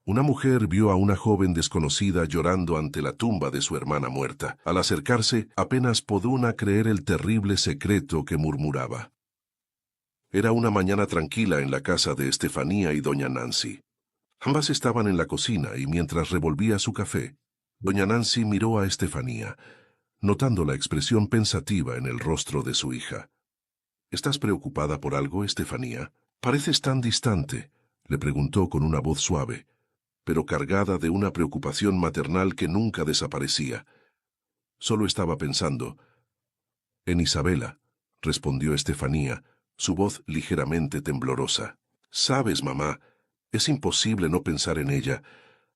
Una mujer vio a una joven desconocida llorando ante la tumba de su hermana muerta. Al acercarse, apenas pudo creer el terrible secreto que murmuraba. Era una mañana tranquila en la casa de Estefanía y doña Nancy. Ambas estaban en la cocina y mientras revolvía su café, doña Nancy miró a Estefanía, notando la expresión pensativa en el rostro de su hija. —¿Estás preocupada por algo, Estefanía? Pareces tan distante —le preguntó con una voz suave, pero cargada de una preocupación maternal que nunca desaparecía. Solo estaba pensando. —En Isabela —respondió Estefanía, su voz ligeramente temblorosa. —Sabes, mamá, es imposible no pensar en ella.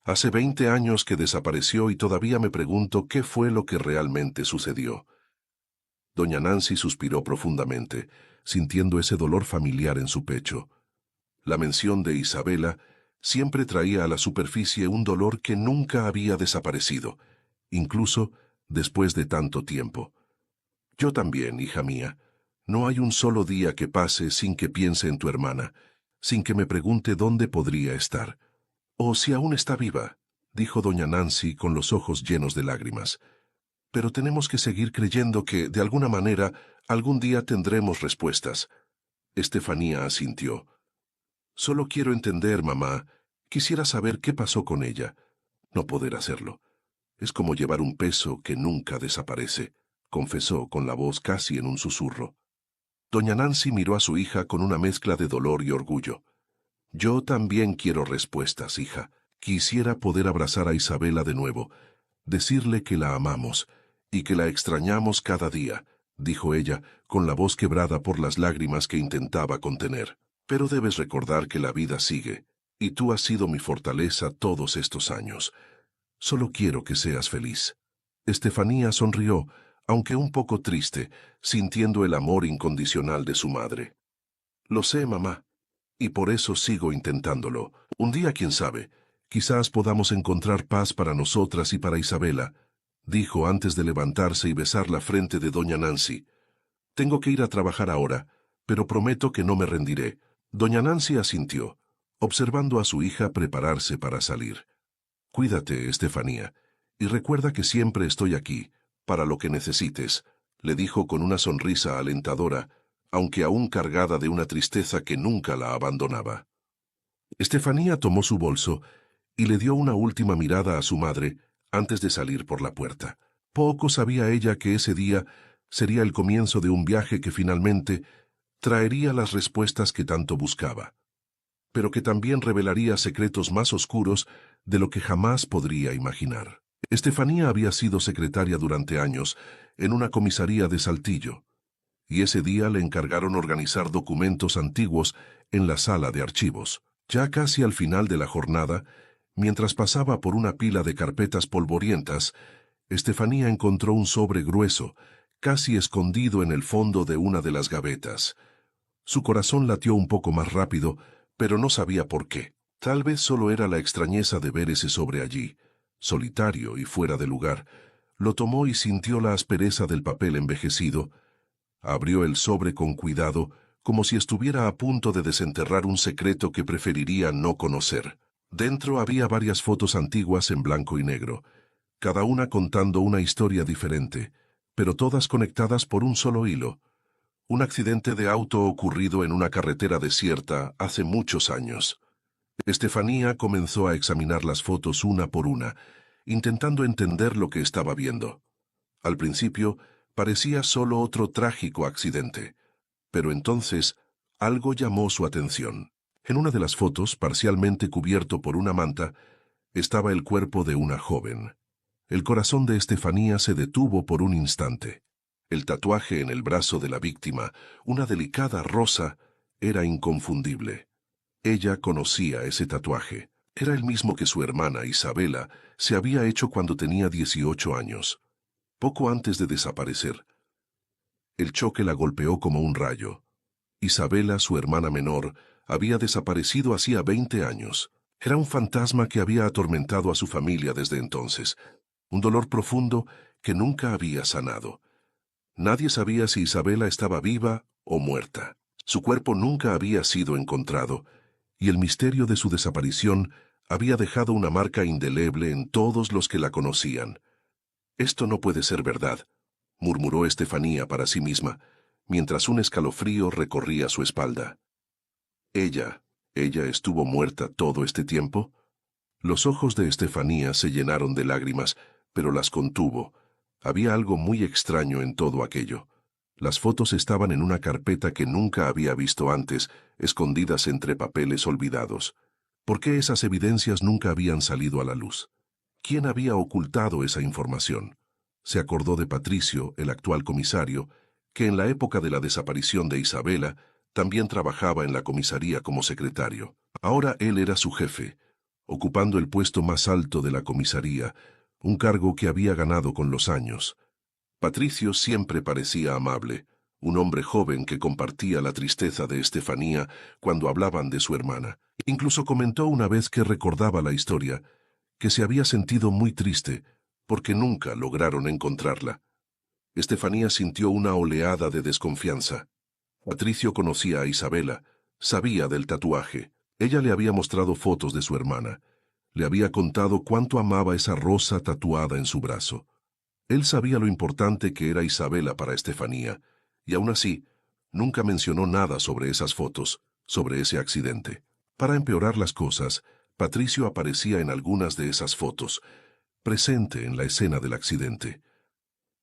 Hace 20 años que desapareció y todavía me pregunto qué fue lo que realmente sucedió. Doña Nancy suspiró profundamente, sintiendo ese dolor familiar en su pecho. La mención de Isabela siempre traía a la superficie un dolor que nunca había desaparecido, incluso después de tanto tiempo. Yo también, hija mía. No hay un solo día que pase sin que piense en tu hermana, sin que me pregunte dónde podría estar. O si aún está viva, dijo doña Nancy con los ojos llenos de lágrimas. Pero tenemos que seguir creyendo que, de alguna manera, algún día tendremos respuestas. Estefanía asintió. Solo quiero entender, mamá. Quisiera saber qué pasó con ella. No poder hacerlo. Es como llevar un peso que nunca desaparece, confesó con la voz casi en un susurro. Doña Nancy miró a su hija con una mezcla de dolor y orgullo. Yo también quiero respuestas, hija. Quisiera poder abrazar a Isabela de nuevo, decirle que la amamos y que la extrañamos cada día, dijo ella, con la voz quebrada por las lágrimas que intentaba contener. Pero debes recordar que la vida sigue, y tú has sido mi fortaleza todos estos años. Solo quiero que seas feliz. Estefanía sonrió, aunque un poco triste, sintiendo el amor incondicional de su madre. Lo sé, mamá, y por eso sigo intentándolo. Un día, quién sabe, quizás podamos encontrar paz para nosotras y para Isabela, dijo antes de levantarse y besar la frente de doña Nancy. Tengo que ir a trabajar ahora, pero prometo que no me rendiré. Doña Nancy asintió, observando a su hija prepararse para salir. Cuídate, Estefanía, y recuerda que siempre estoy aquí, para lo que necesites, le dijo con una sonrisa alentadora, aunque aún cargada de una tristeza que nunca la abandonaba. Estefanía tomó su bolso y le dio una última mirada a su madre antes de salir por la puerta. Poco sabía ella que ese día sería el comienzo de un viaje que finalmente traería las respuestas que tanto buscaba, pero que también revelaría secretos más oscuros de lo que jamás podría imaginar. Estefanía había sido secretaria durante años en una comisaría de Saltillo, y ese día le encargaron organizar documentos antiguos en la sala de archivos. Ya casi al final de la jornada, mientras pasaba por una pila de carpetas polvorientas, Estefanía encontró un sobre grueso, casi escondido en el fondo de una de las gavetas. Su corazón latió un poco más rápido, pero no sabía por qué. Tal vez solo era la extrañeza de ver ese sobre allí, solitario y fuera de lugar. Lo tomó y sintió la aspereza del papel envejecido. Abrió el sobre con cuidado, como si estuviera a punto de desenterrar un secreto que preferiría no conocer. Dentro había varias fotos antiguas en blanco y negro, cada una contando una historia diferente, pero todas conectadas por un solo hilo. Un accidente de auto ocurrido en una carretera desierta hace muchos años. Estefanía comenzó a examinar las fotos una por una, intentando entender lo que estaba viendo. Al principio, parecía solo otro trágico accidente, pero entonces algo llamó su atención. En una de las fotos, parcialmente cubierto por una manta, estaba el cuerpo de una joven. El corazón de Estefanía se detuvo por un instante. El tatuaje en el brazo de la víctima, una delicada rosa, era inconfundible. Ella conocía ese tatuaje. Era el mismo que su hermana Isabela se había hecho cuando tenía 18 años, poco antes de desaparecer. El choque la golpeó como un rayo. Isabela, su hermana menor, había desaparecido hacía 20 años. Era un fantasma que había atormentado a su familia desde entonces, un dolor profundo que nunca había sanado. Nadie sabía si Isabela estaba viva o muerta. Su cuerpo nunca había sido encontrado, y el misterio de su desaparición Había dejado una marca indeleble en todos los que la conocían. «Esto no puede ser verdad», murmuró Estefanía para sí misma, mientras un escalofrío recorría su espalda. «¿Ella estuvo muerta todo este tiempo?» Los ojos de Estefanía se llenaron de lágrimas, pero las contuvo. Había algo muy extraño en todo aquello. Las fotos estaban en una carpeta que nunca había visto antes, escondidas entre papeles olvidados. ¿Por qué esas evidencias nunca habían salido a la luz? ¿Quién había ocultado esa información? Se acordó de Patricio, el actual comisario, que en la época de la desaparición de Isabela también trabajaba en la comisaría como secretario. Ahora él era su jefe, ocupando el puesto más alto de la comisaría, un cargo que había ganado con los años. Patricio siempre parecía amable, un hombre joven que compartía la tristeza de Estefanía cuando hablaban de su hermana. Incluso comentó una vez que recordaba la historia, que se había sentido muy triste porque nunca lograron encontrarla. Estefanía sintió una oleada de desconfianza. Patricio conocía a Isabela, sabía del tatuaje. Ella le había mostrado fotos de su hermana. Le había contado cuánto amaba esa rosa tatuada en su brazo. Él sabía lo importante que era Isabela para Estefanía, y aún así, nunca mencionó nada sobre esas fotos, sobre ese accidente. Para empeorar las cosas, Patricio aparecía en algunas de esas fotos, presente en la escena del accidente.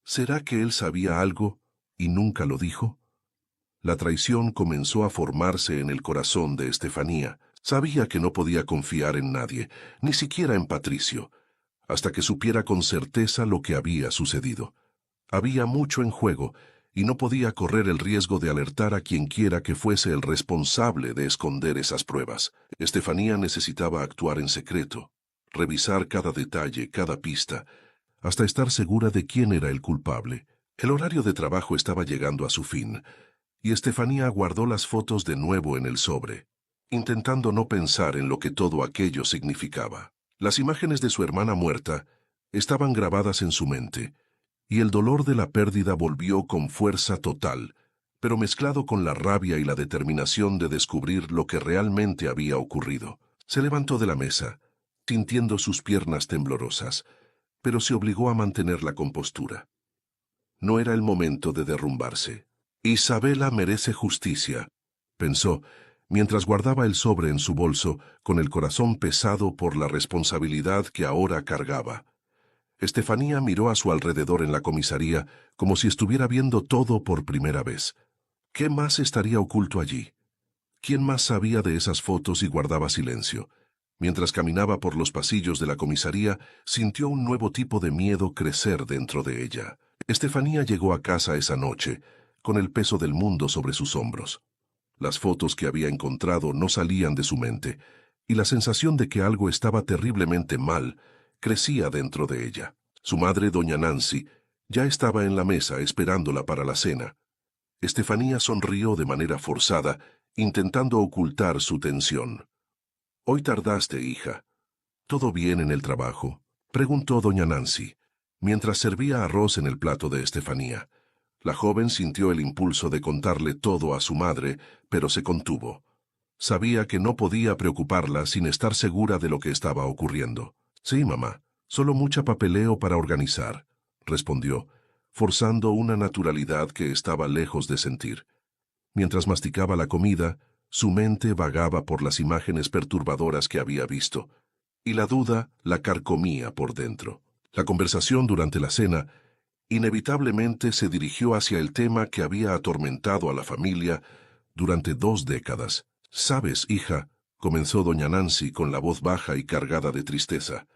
¿Será que él sabía algo y nunca lo dijo? La traición comenzó a formarse en el corazón de Estefanía. Sabía que no podía confiar en nadie, ni siquiera en Patricio, hasta que supiera con certeza lo que había sucedido. Había mucho en juego, y no podía correr el riesgo de alertar a quienquiera que fuese el responsable de esconder esas pruebas. Estefanía necesitaba actuar en secreto, revisar cada detalle, cada pista, hasta estar segura de quién era el culpable. El horario de trabajo estaba llegando a su fin, y Estefanía guardó las fotos de nuevo en el sobre, intentando no pensar en lo que todo aquello significaba. Las imágenes de su hermana muerta estaban grabadas en su mente, y el dolor de la pérdida volvió con fuerza total, pero mezclado con la rabia y la determinación de descubrir lo que realmente había ocurrido. Se levantó de la mesa, sintiendo sus piernas temblorosas, pero se obligó a mantener la compostura. No era el momento de derrumbarse. Isabela merece justicia, pensó, mientras guardaba el sobre en su bolso, con el corazón pesado por la responsabilidad que ahora cargaba. Estefanía miró a su alrededor en la comisaría como si estuviera viendo todo por primera vez. ¿Qué más estaría oculto allí? ¿Quién más sabía de esas fotos y guardaba silencio? Mientras caminaba por los pasillos de la comisaría, sintió un nuevo tipo de miedo crecer dentro de ella. Estefanía llegó a casa esa noche, con el peso del mundo sobre sus hombros. Las fotos que había encontrado no salían de su mente, y la sensación de que algo estaba terriblemente mal crecía dentro de ella. Su madre, doña Nancy, ya estaba en la mesa esperándola para la cena. Estefanía sonrió de manera forzada, intentando ocultar su tensión. «Hoy tardaste, hija. ¿Todo bien en el trabajo?», preguntó doña Nancy, mientras servía arroz en el plato de Estefanía. La joven sintió el impulso de contarle todo a su madre, pero se contuvo. Sabía que no podía preocuparla sin estar segura de lo que estaba ocurriendo. «Sí, mamá, solo mucha papeleo para organizar», respondió, forzando una naturalidad que estaba lejos de sentir. Mientras masticaba la comida, su mente vagaba por las imágenes perturbadoras que había visto, y la duda la carcomía por dentro. La conversación durante la cena inevitablemente se dirigió hacia el tema que había atormentado a la familia durante 2 décadas. «Sabes, hija», comenzó doña Nancy con la voz baja y cargada de tristeza,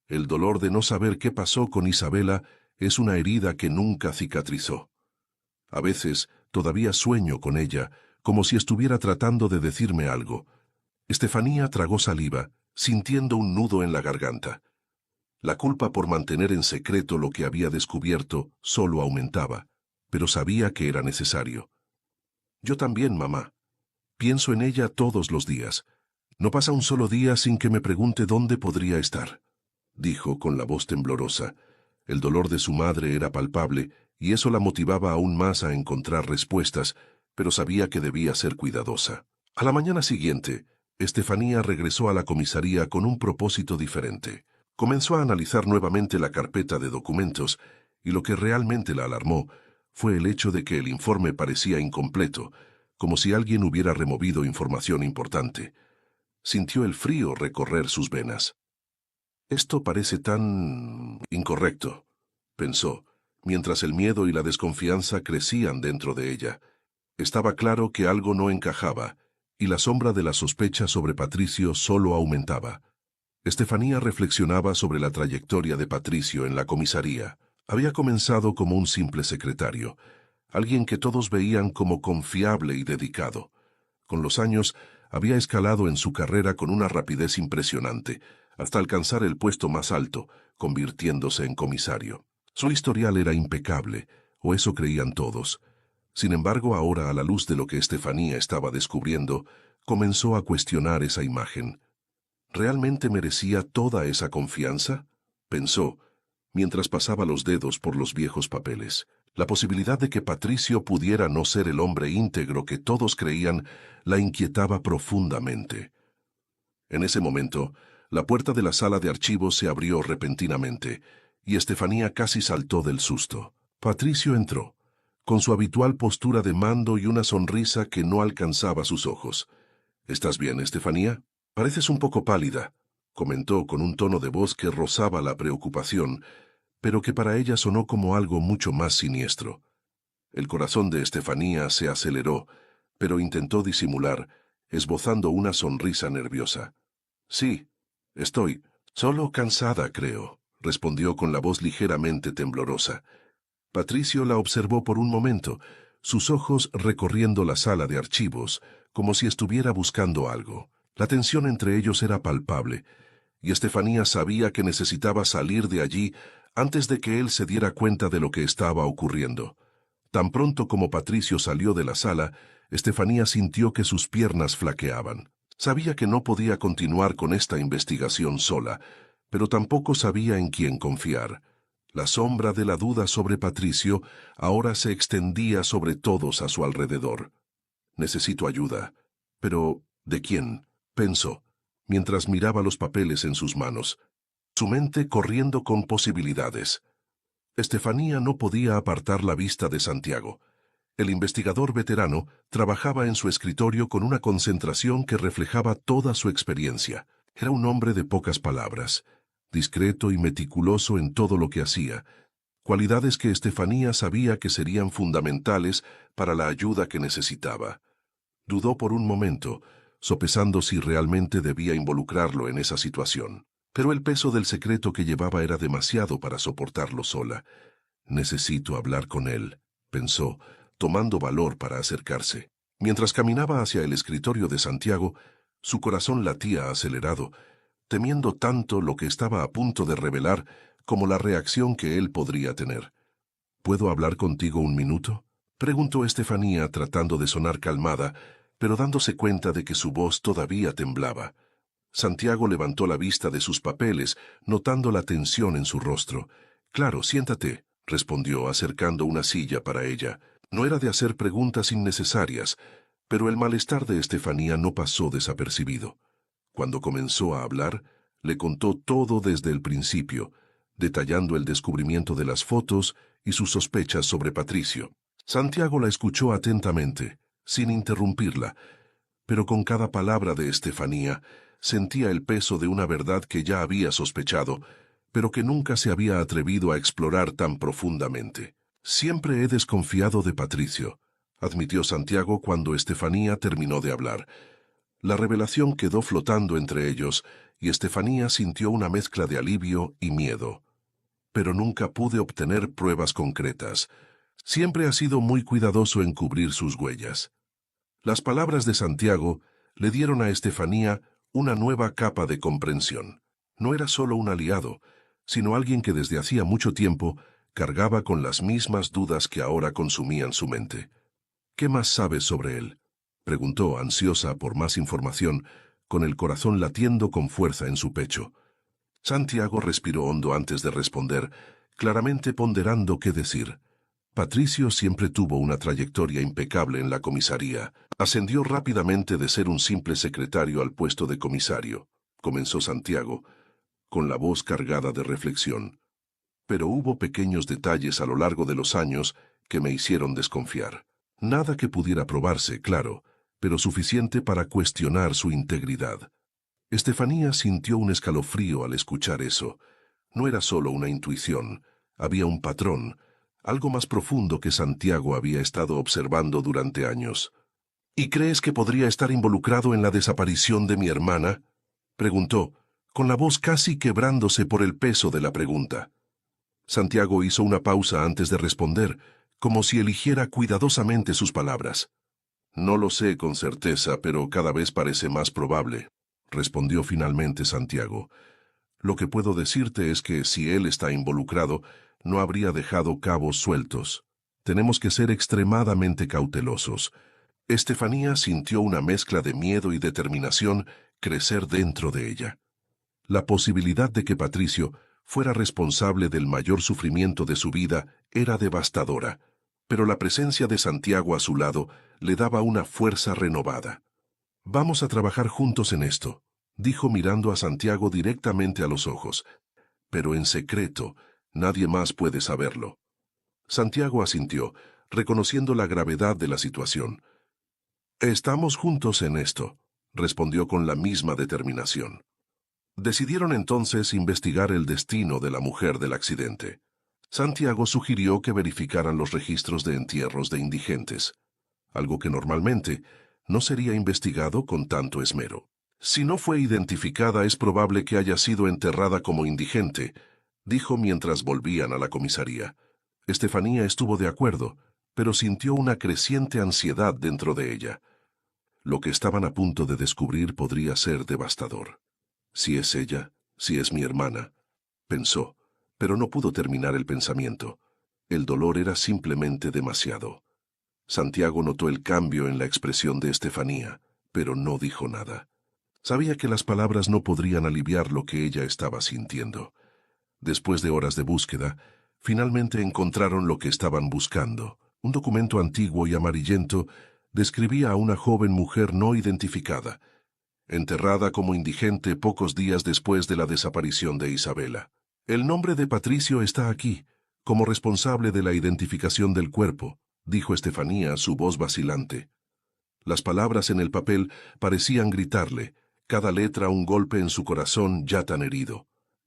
«el dolor de no saber qué pasó con Isabela es una herida que nunca cicatrizó. A veces todavía sueño con ella, como si estuviera tratando de decirme algo». Estefanía tragó saliva, sintiendo un nudo en la garganta. La culpa por mantener en secreto lo que había descubierto solo aumentaba, pero sabía que era necesario. «Yo también, mamá. Pienso en ella todos los días. No pasa un solo día sin que me pregunte dónde podría estar», dijo con la voz temblorosa. El dolor de su madre era palpable, y eso la motivaba aún más a encontrar respuestas, pero sabía que debía ser cuidadosa. A la mañana siguiente, Estefanía regresó a la comisaría con un propósito diferente. Comenzó a analizar nuevamente la carpeta de documentos, y lo que realmente la alarmó fue el hecho de que el informe parecía incompleto, como si alguien hubiera removido información importante. Sintió el frío recorrer sus venas. Esto parece tan incorrecto, pensó, mientras el miedo y la desconfianza crecían dentro de ella. Estaba claro que algo no encajaba, y la sombra de la sospecha sobre Patricio solo aumentaba. Estefanía reflexionaba sobre la trayectoria de Patricio en la comisaría. Había comenzado como un simple secretario, alguien que todos veían como confiable y dedicado. Con los años, había escalado en su carrera con una rapidez impresionante, hasta alcanzar el puesto más alto, convirtiéndose en comisario. Su historial era impecable, o eso creían todos. Sin embargo, ahora, a la luz de lo que Estefanía estaba descubriendo, comenzó a cuestionar esa imagen. ¿Realmente merecía toda esa confianza?, pensó, mientras pasaba los dedos por los viejos papeles. La posibilidad de que Patricio pudiera no ser el hombre íntegro que todos creían la inquietaba profundamente. En ese momento, la puerta de la sala de archivos se abrió repentinamente, y Estefanía casi saltó del susto. Patricio entró, con su habitual postura de mando y una sonrisa que no alcanzaba sus ojos. «¿Estás bien, Estefanía? Pareces un poco pálida», comentó con un tono de voz que rozaba la preocupación, pero que para ella sonó como algo mucho más siniestro. El corazón de Estefanía se aceleró, pero intentó disimular, esbozando una sonrisa nerviosa. «Sí, estoy solo cansada, creo», respondió con la voz ligeramente temblorosa. Patricio la observó por un momento, sus ojos recorriendo la sala de archivos, como si estuviera buscando algo. La tensión entre ellos era palpable, y Estefanía sabía que necesitaba salir de allí antes de que él se diera cuenta de lo que estaba ocurriendo. Tan pronto como Patricio salió de la sala, Estefanía sintió que sus piernas flaqueaban. Sabía que no podía continuar con esta investigación sola, pero tampoco sabía en quién confiar. La sombra de la duda sobre Patricio ahora se extendía sobre todos a su alrededor. «Necesito ayuda. Pero, ¿de quién?», pensó, mientras miraba los papeles en sus manos, su mente corriendo con posibilidades. Estefanía no podía apartar la vista de Santiago. El investigador veterano trabajaba en su escritorio con una concentración que reflejaba toda su experiencia. Era un hombre de pocas palabras, discreto y meticuloso en todo lo que hacía, cualidades que Estefanía sabía que serían fundamentales para la ayuda que necesitaba. Dudó por un momento, sopesando si realmente debía involucrarlo en esa situación. Pero el peso del secreto que llevaba era demasiado para soportarlo sola. «Necesito hablar con él», pensó, tomando valor para acercarse. Mientras caminaba hacia el escritorio de Santiago, su corazón latía acelerado, temiendo tanto lo que estaba a punto de revelar como la reacción que él podría tener. «¿Puedo hablar contigo un minuto?», preguntó Estefanía tratando de sonar calmada, pero dándose cuenta de que su voz todavía temblaba. Santiago levantó la vista de sus papeles, notando la tensión en su rostro. «Claro, siéntate», respondió acercando una silla para ella. No era de hacer preguntas innecesarias, pero el malestar de Estefanía no pasó desapercibido. Cuando comenzó a hablar, le contó todo desde el principio, detallando el descubrimiento de las fotos y sus sospechas sobre Patricio. Santiago la escuchó atentamente, sin interrumpirla, pero con cada palabra de Estefanía sentía el peso de una verdad que ya había sospechado, pero que nunca se había atrevido a explorar tan profundamente. «Siempre he desconfiado de Patricio», admitió Santiago cuando Estefanía terminó de hablar. La revelación quedó flotando entre ellos, y Estefanía sintió una mezcla de alivio y miedo. «Pero nunca pude obtener pruebas concretas. Siempre ha sido muy cuidadoso en cubrir sus huellas». Las palabras de Santiago le dieron a Estefanía una nueva capa de comprensión. No era solo un aliado, sino alguien que desde hacía mucho tiempo cargaba con las mismas dudas que ahora consumían su mente. «¿Qué más sabes sobre él?», preguntó, ansiosa por más información, con el corazón latiendo con fuerza en su pecho. Santiago respiró hondo antes de responder, claramente ponderando qué decir. Patricio siempre tuvo una trayectoria impecable en la comisaría. Ascendió rápidamente de ser un simple secretario al puesto de comisario, comenzó Santiago, con la voz cargada de reflexión. Pero hubo pequeños detalles a lo largo de los años que me hicieron desconfiar. Nada que pudiera probarse, claro, pero suficiente para cuestionar su integridad. Estefanía sintió un escalofrío al escuchar eso. No era solo una intuición, había un patrón, algo más profundo que Santiago había estado observando durante años. ¿Y crees que podría estar involucrado en la desaparición de mi hermana?, preguntó, con la voz casi quebrándose por el peso de la pregunta. Santiago hizo una pausa antes de responder, como si eligiera cuidadosamente sus palabras. No lo sé con certeza, pero cada vez parece más probable, respondió finalmente Santiago. Lo que puedo decirte es que si él está involucrado, no habría dejado cabos sueltos. Tenemos que ser extremadamente cautelosos. Estefanía sintió una mezcla de miedo y determinación crecer dentro de ella. La posibilidad de que Patricio fuera responsable del mayor sufrimiento de su vida era devastadora, pero la presencia de Santiago a su lado le daba una fuerza renovada. «Vamos a trabajar juntos en esto», dijo mirando a Santiago directamente a los ojos. «Pero en secreto, nadie más puede saberlo». Santiago asintió, reconociendo la gravedad de la situación. «Estamos juntos en esto», respondió con la misma determinación. Decidieron entonces investigar el destino de la mujer del accidente. Santiago sugirió que verificaran los registros de entierros de indigentes, algo que normalmente no sería investigado con tanto esmero. «Si no fue identificada, es probable que haya sido enterrada como indigente», dijo mientras volvían a la comisaría. Estefanía estuvo de acuerdo, pero sintió una creciente ansiedad dentro de ella. Lo que estaban a punto de descubrir podría ser devastador. «Si es ella, si es mi hermana», pensó, pero no pudo terminar el pensamiento. El dolor era simplemente demasiado. Santiago notó el cambio en la expresión de Estefanía, pero no dijo nada. Sabía que las palabras no podrían aliviar lo que ella estaba sintiendo. Después de horas de búsqueda, finalmente encontraron lo que estaban buscando. Un documento antiguo y amarillento describía a una joven mujer no identificada, enterrada como indigente pocos días después de la desaparición de Isabela. «El nombre de Patricio está aquí, como responsable de la identificación del cuerpo», dijo Estefanía, su voz vacilante. Las palabras en el papel parecían gritarle, cada letra un golpe en su corazón ya tan herido.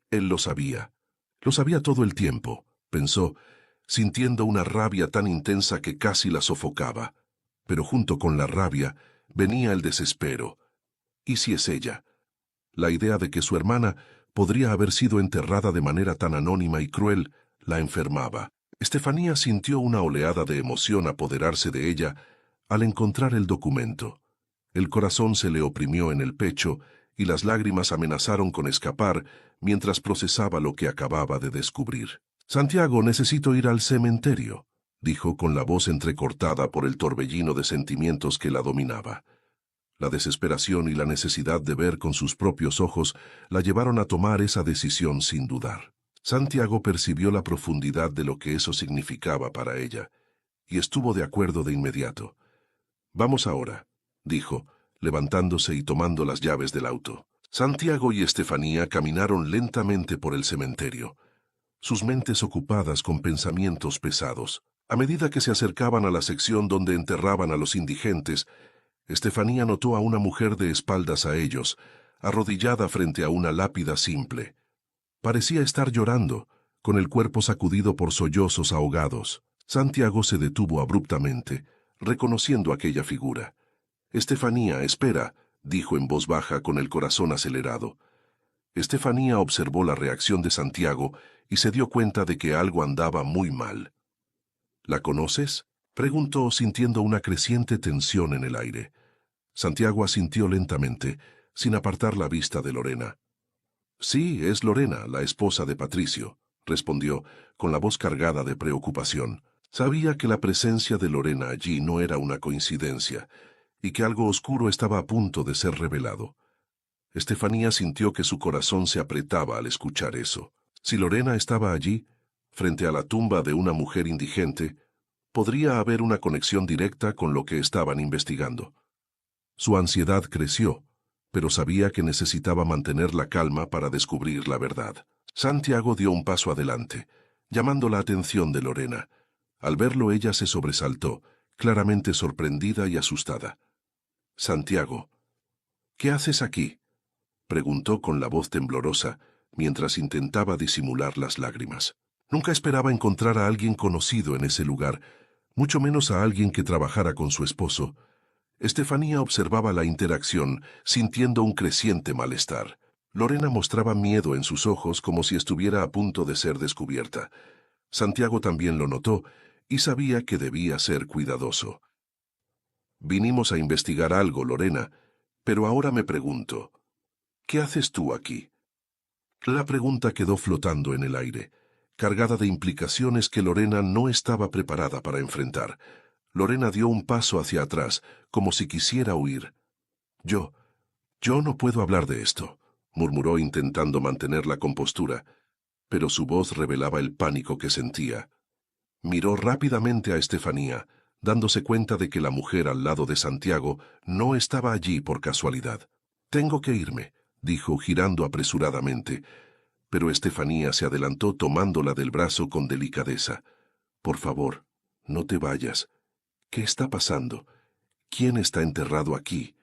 Él lo sabía. Lo sabía todo el tiempo, pensó, sintiendo una rabia tan intensa que casi la sofocaba. Pero junto con la rabia venía el desespero. ¿Y si es ella? La idea de que su hermana podría haber sido enterrada de manera tan anónima y cruel la enfermaba. Estefanía sintió una oleada de emoción apoderarse de ella al encontrar el documento. El corazón se le oprimió en el pecho y las lágrimas amenazaron con escapar mientras procesaba lo que acababa de descubrir. «Santiago, necesito ir al cementerio», dijo con la voz entrecortada por el torbellino de sentimientos que la dominaba. La desesperación y la necesidad de ver con sus propios ojos la llevaron a tomar esa decisión sin dudar. Santiago percibió la profundidad de lo que eso significaba para ella, y estuvo de acuerdo de inmediato. «Vamos ahora», dijo, levantándose y tomando las llaves del auto. Santiago y Estefanía caminaron lentamente por el cementerio, sus mentes ocupadas con pensamientos pesados. A medida que se acercaban a la sección donde enterraban a los indigentes, Estefanía notó a una mujer de espaldas a ellos, arrodillada frente a una lápida simple. Parecía estar llorando, con el cuerpo sacudido por sollozos ahogados. Santiago se detuvo abruptamente, reconociendo aquella figura. «Estefanía, espera», dijo en voz baja con el corazón acelerado. Estefanía observó la reacción de Santiago y se dio cuenta de que algo andaba muy mal. «¿La conoces?», preguntó sintiendo una creciente tensión en el aire. Santiago asintió lentamente, sin apartar la vista de Lorena. «Sí, es Lorena, la esposa de Patricio», respondió, con la voz cargada de preocupación. Sabía que la presencia de Lorena allí no era una coincidencia, y que algo oscuro estaba a punto de ser revelado. Estefanía sintió que su corazón se apretaba al escuchar eso. Si Lorena estaba allí, frente a la tumba de una mujer indigente, Podría haber una conexión directa con lo que estaban investigando. Su ansiedad creció, pero sabía que necesitaba mantener la calma para descubrir la verdad. Santiago dio un paso adelante, llamando la atención de Lorena. Al verlo ella se sobresaltó, claramente sorprendida y asustada. «Santiago, ¿qué haces aquí?», preguntó con la voz temblorosa, mientras intentaba disimular las lágrimas. Nunca esperaba encontrar a alguien conocido en ese lugar, mucho menos a alguien que trabajara con su esposo. Estefanía observaba la interacción, sintiendo un creciente malestar. Lorena mostraba miedo en sus ojos como si estuviera a punto de ser descubierta. Santiago también lo notó y sabía que debía ser cuidadoso. «Vinimos a investigar algo, Lorena, pero ahora me pregunto, ¿qué haces tú aquí?». La pregunta quedó flotando en el aire, cargada de implicaciones que Lorena no estaba preparada para enfrentar. Lorena dio un paso hacia atrás, como si quisiera huir. Yo no puedo hablar de esto», murmuró intentando mantener la compostura, pero su voz revelaba el pánico que sentía. Miró rápidamente a Estefanía, dándose cuenta de que la mujer al lado de Santiago no estaba allí por casualidad. «Tengo que irme», dijo girando apresuradamente, pero Estefanía se adelantó tomándola del brazo con delicadeza. «Por favor, no te vayas. ¿Qué está pasando? ¿Quién está enterrado aquí?».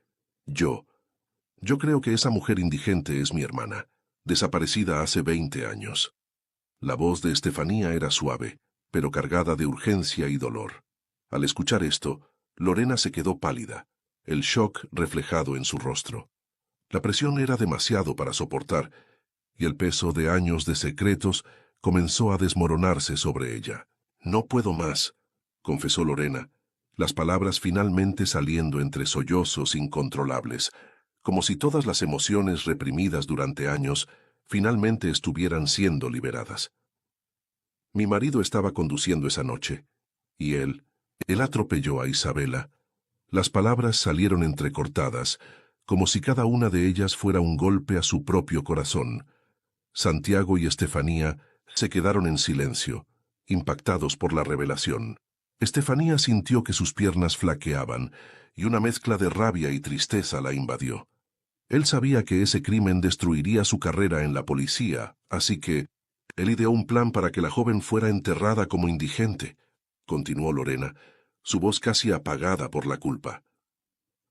Yo creo que esa mujer indigente es mi hermana, desaparecida hace 20 años». La voz de Estefanía era suave, pero cargada de urgencia y dolor. Al escuchar esto, Lorena se quedó pálida, el shock reflejado en su rostro. La presión era demasiado para soportar, y el peso de años de secretos comenzó a desmoronarse sobre ella. «No puedo más», confesó Lorena, las palabras finalmente saliendo entre sollozos incontrolables, como si todas las emociones reprimidas durante años finalmente estuvieran siendo liberadas. «Mi marido estaba conduciendo esa noche, y él atropelló a Isabela». Las palabras salieron entrecortadas, como si cada una de ellas fuera un golpe a su propio corazón. Santiago y Estefanía se quedaron en silencio, impactados por la revelación. Estefanía sintió que sus piernas flaqueaban, y una mezcla de rabia y tristeza la invadió. Él sabía que ese crimen destruiría su carrera en la policía, así que él ideó un plan para que la joven fuera enterrada como indigente, continuó Lorena, su voz casi apagada por la culpa.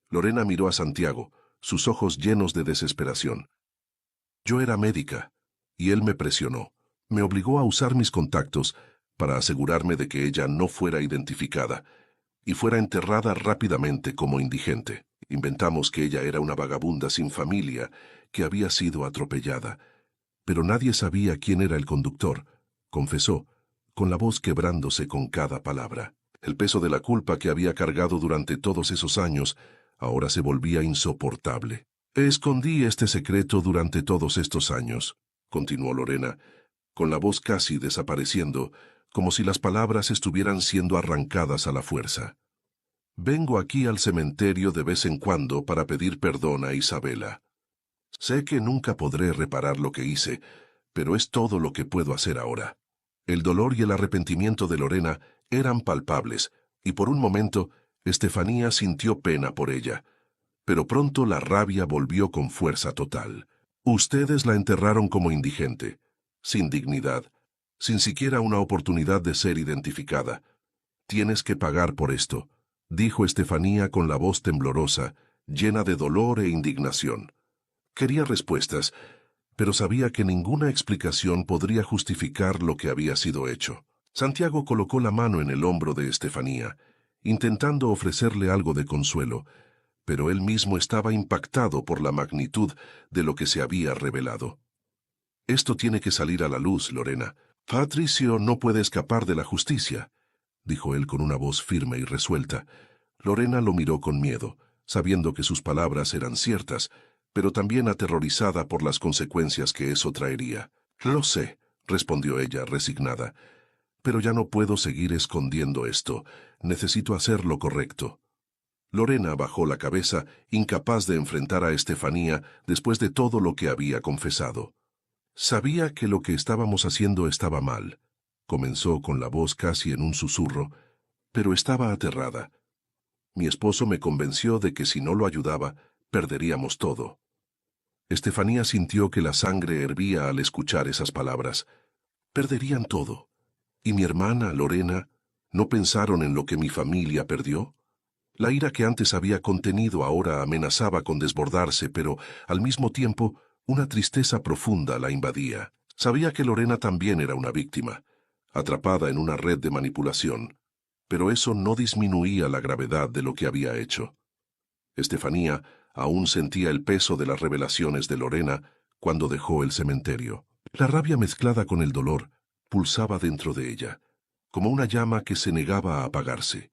Lorena miró a Santiago, sus ojos llenos de desesperación. «Yo era médica, y él me presionó, me obligó a usar mis contactos para asegurarme de que ella no fuera identificada y fuera enterrada rápidamente como indigente. Inventamos que ella era una vagabunda sin familia, que había sido atropellada. Pero nadie sabía quién era el conductor», confesó, con la voz quebrándose con cada palabra. El peso de la culpa que había cargado durante todos esos años ahora se volvía insoportable. «Escondí este secreto durante todos estos años», continuó Lorena, con la voz casi desapareciendo, como si las palabras estuvieran siendo arrancadas a la fuerza. «Vengo aquí al cementerio de vez en cuando para pedir perdón a Isabela. Sé que nunca podré reparar lo que hice, pero es todo lo que puedo hacer ahora». El dolor y el arrepentimiento de Lorena eran palpables, y por un momento Estefanía sintió pena por ella, pero pronto la rabia volvió con fuerza total. «Ustedes la enterraron como indigente, sin dignidad, sin siquiera una oportunidad de ser identificada. Tienes que pagar por esto», dijo Estefanía con la voz temblorosa, llena de dolor e indignación. Quería respuestas, pero sabía que ninguna explicación podría justificar lo que había sido hecho. Santiago colocó la mano en el hombro de Estefanía, intentando ofrecerle algo de consuelo, pero él mismo estaba impactado por la magnitud de lo que se había revelado. «Esto tiene que salir a la luz, Lorena. Patricio no puede escapar de la justicia», dijo él con una voz firme y resuelta. Lorena lo miró con miedo, sabiendo que sus palabras eran ciertas, pero también aterrorizada por las consecuencias que eso traería. «Lo sé», respondió ella, resignada, «pero ya no puedo seguir escondiendo esto. Necesito hacer lo correcto». Lorena bajó la cabeza, incapaz de enfrentar a Estefanía después de todo lo que había confesado. «Sabía que lo que estábamos haciendo estaba mal», comenzó con la voz casi en un susurro, pero estaba aterrada. Mi esposo me convenció de que si no lo ayudaba, perderíamos todo. Estefanía sintió que la sangre hervía al escuchar esas palabras. Perderían todo. ¿Y mi hermana, Lorena, no pensaron en lo que mi familia perdió? La ira que antes había contenido ahora amenazaba con desbordarse, pero, al mismo tiempo, una tristeza profunda la invadía. Sabía que Lorena también era una víctima, atrapada en una red de manipulación, pero eso no disminuía la gravedad de lo que había hecho. Estefanía aún sentía el peso de las revelaciones de Lorena cuando dejó el cementerio. La rabia mezclada con el dolor pulsaba dentro de ella, como una llama que se negaba a apagarse.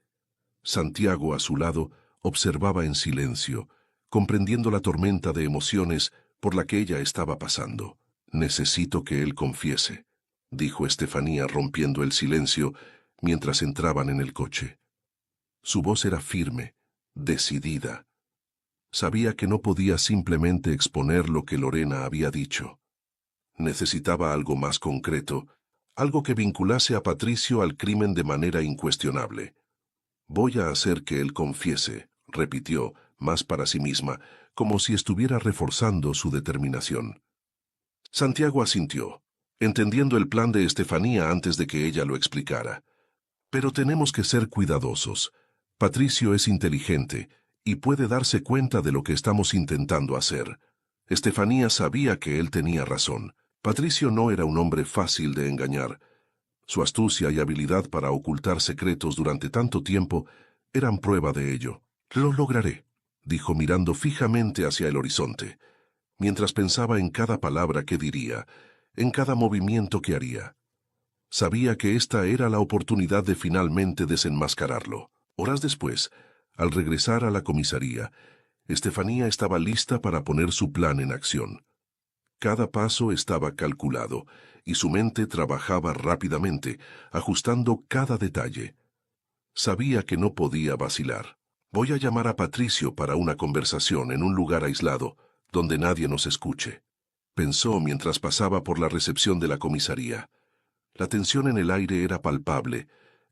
Santiago, a su lado, observaba en silencio, comprendiendo la tormenta de emociones por la que ella estaba pasando. «Necesito que él confiese», dijo Estefanía rompiendo el silencio mientras entraban en el coche. Su voz era firme, decidida. Sabía que no podía simplemente exponer lo que Lorena había dicho. Necesitaba algo más concreto, algo que vinculase a Patricio al crimen de manera incuestionable. «Voy a hacer que él confiese», repitió, más para sí misma, como si estuviera reforzando su determinación. Santiago asintió, entendiendo el plan de Estefanía antes de que ella lo explicara. «Pero tenemos que ser cuidadosos. Patricio es inteligente y puede darse cuenta de lo que estamos intentando hacer». Estefanía sabía que él tenía razón. Patricio no era un hombre fácil de engañar. Su astucia y habilidad para ocultar secretos durante tanto tiempo eran prueba de ello. «Lo lograré», dijo mirando fijamente hacia el horizonte, mientras pensaba en cada palabra que diría, en cada movimiento que haría. Sabía que esta era la oportunidad de finalmente desenmascararlo. Horas después, al regresar a la comisaría, Estefanía estaba lista para poner su plan en acción. Cada paso estaba calculado, y su mente trabajaba rápidamente, ajustando cada detalle. Sabía que no podía vacilar. «Voy a llamar a Patricio para una conversación en un lugar aislado, donde nadie nos escuche», pensó mientras pasaba por la recepción de la comisaría. La tensión en el aire era palpable,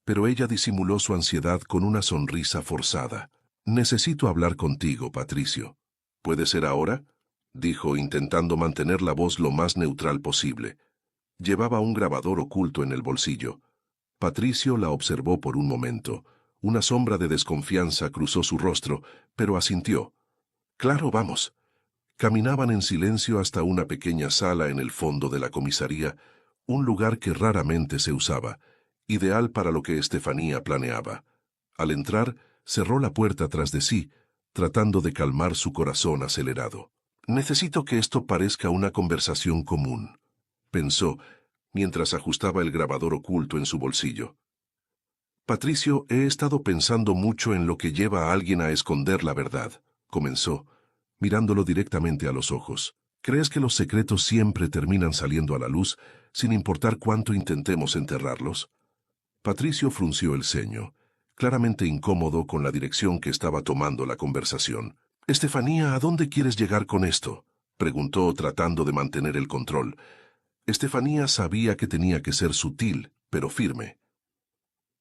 pero ella disimuló su ansiedad con una sonrisa forzada. «Necesito hablar contigo, Patricio». «¿Puede ser ahora?», dijo, intentando mantener la voz lo más neutral posible. Llevaba un grabador oculto en el bolsillo. Patricio la observó por un momento. Una sombra de desconfianza cruzó su rostro, pero asintió. «Claro, vamos». Caminaban en silencio hasta una pequeña sala en el fondo de la comisaría, un lugar que raramente se usaba, ideal para lo que Estefanía planeaba. Al entrar, cerró la puerta tras de sí, tratando de calmar su corazón acelerado. «Necesito que esto parezca una conversación común», pensó, mientras ajustaba el grabador oculto en su bolsillo. «Patricio, he estado pensando mucho en lo que lleva a alguien a esconder la verdad», comenzó, mirándolo directamente a los ojos. «¿Crees que los secretos siempre terminan saliendo a la luz, sin importar cuánto intentemos enterrarlos?» Patricio frunció el ceño, claramente incómodo con la dirección que estaba tomando la conversación. «Estefanía, ¿a dónde quieres llegar con esto?», preguntó tratando de mantener el control. Estefanía sabía que tenía que ser sutil, pero firme.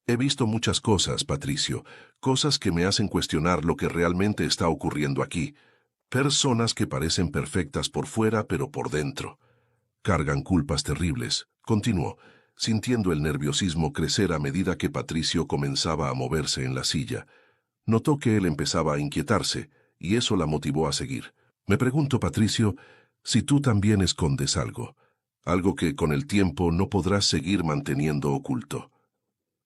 «He visto muchas cosas, Patricio, cosas que me hacen cuestionar lo que realmente está ocurriendo aquí. Personas que parecen perfectas por fuera, pero por dentro. Cargan culpas terribles», continuó, sintiendo el nerviosismo crecer a medida que Patricio comenzaba a moverse en la silla. Notó que él empezaba a inquietarse, y eso la motivó a seguir. «Me pregunto, Patricio, si tú también escondes algo que con el tiempo no podrás seguir manteniendo oculto».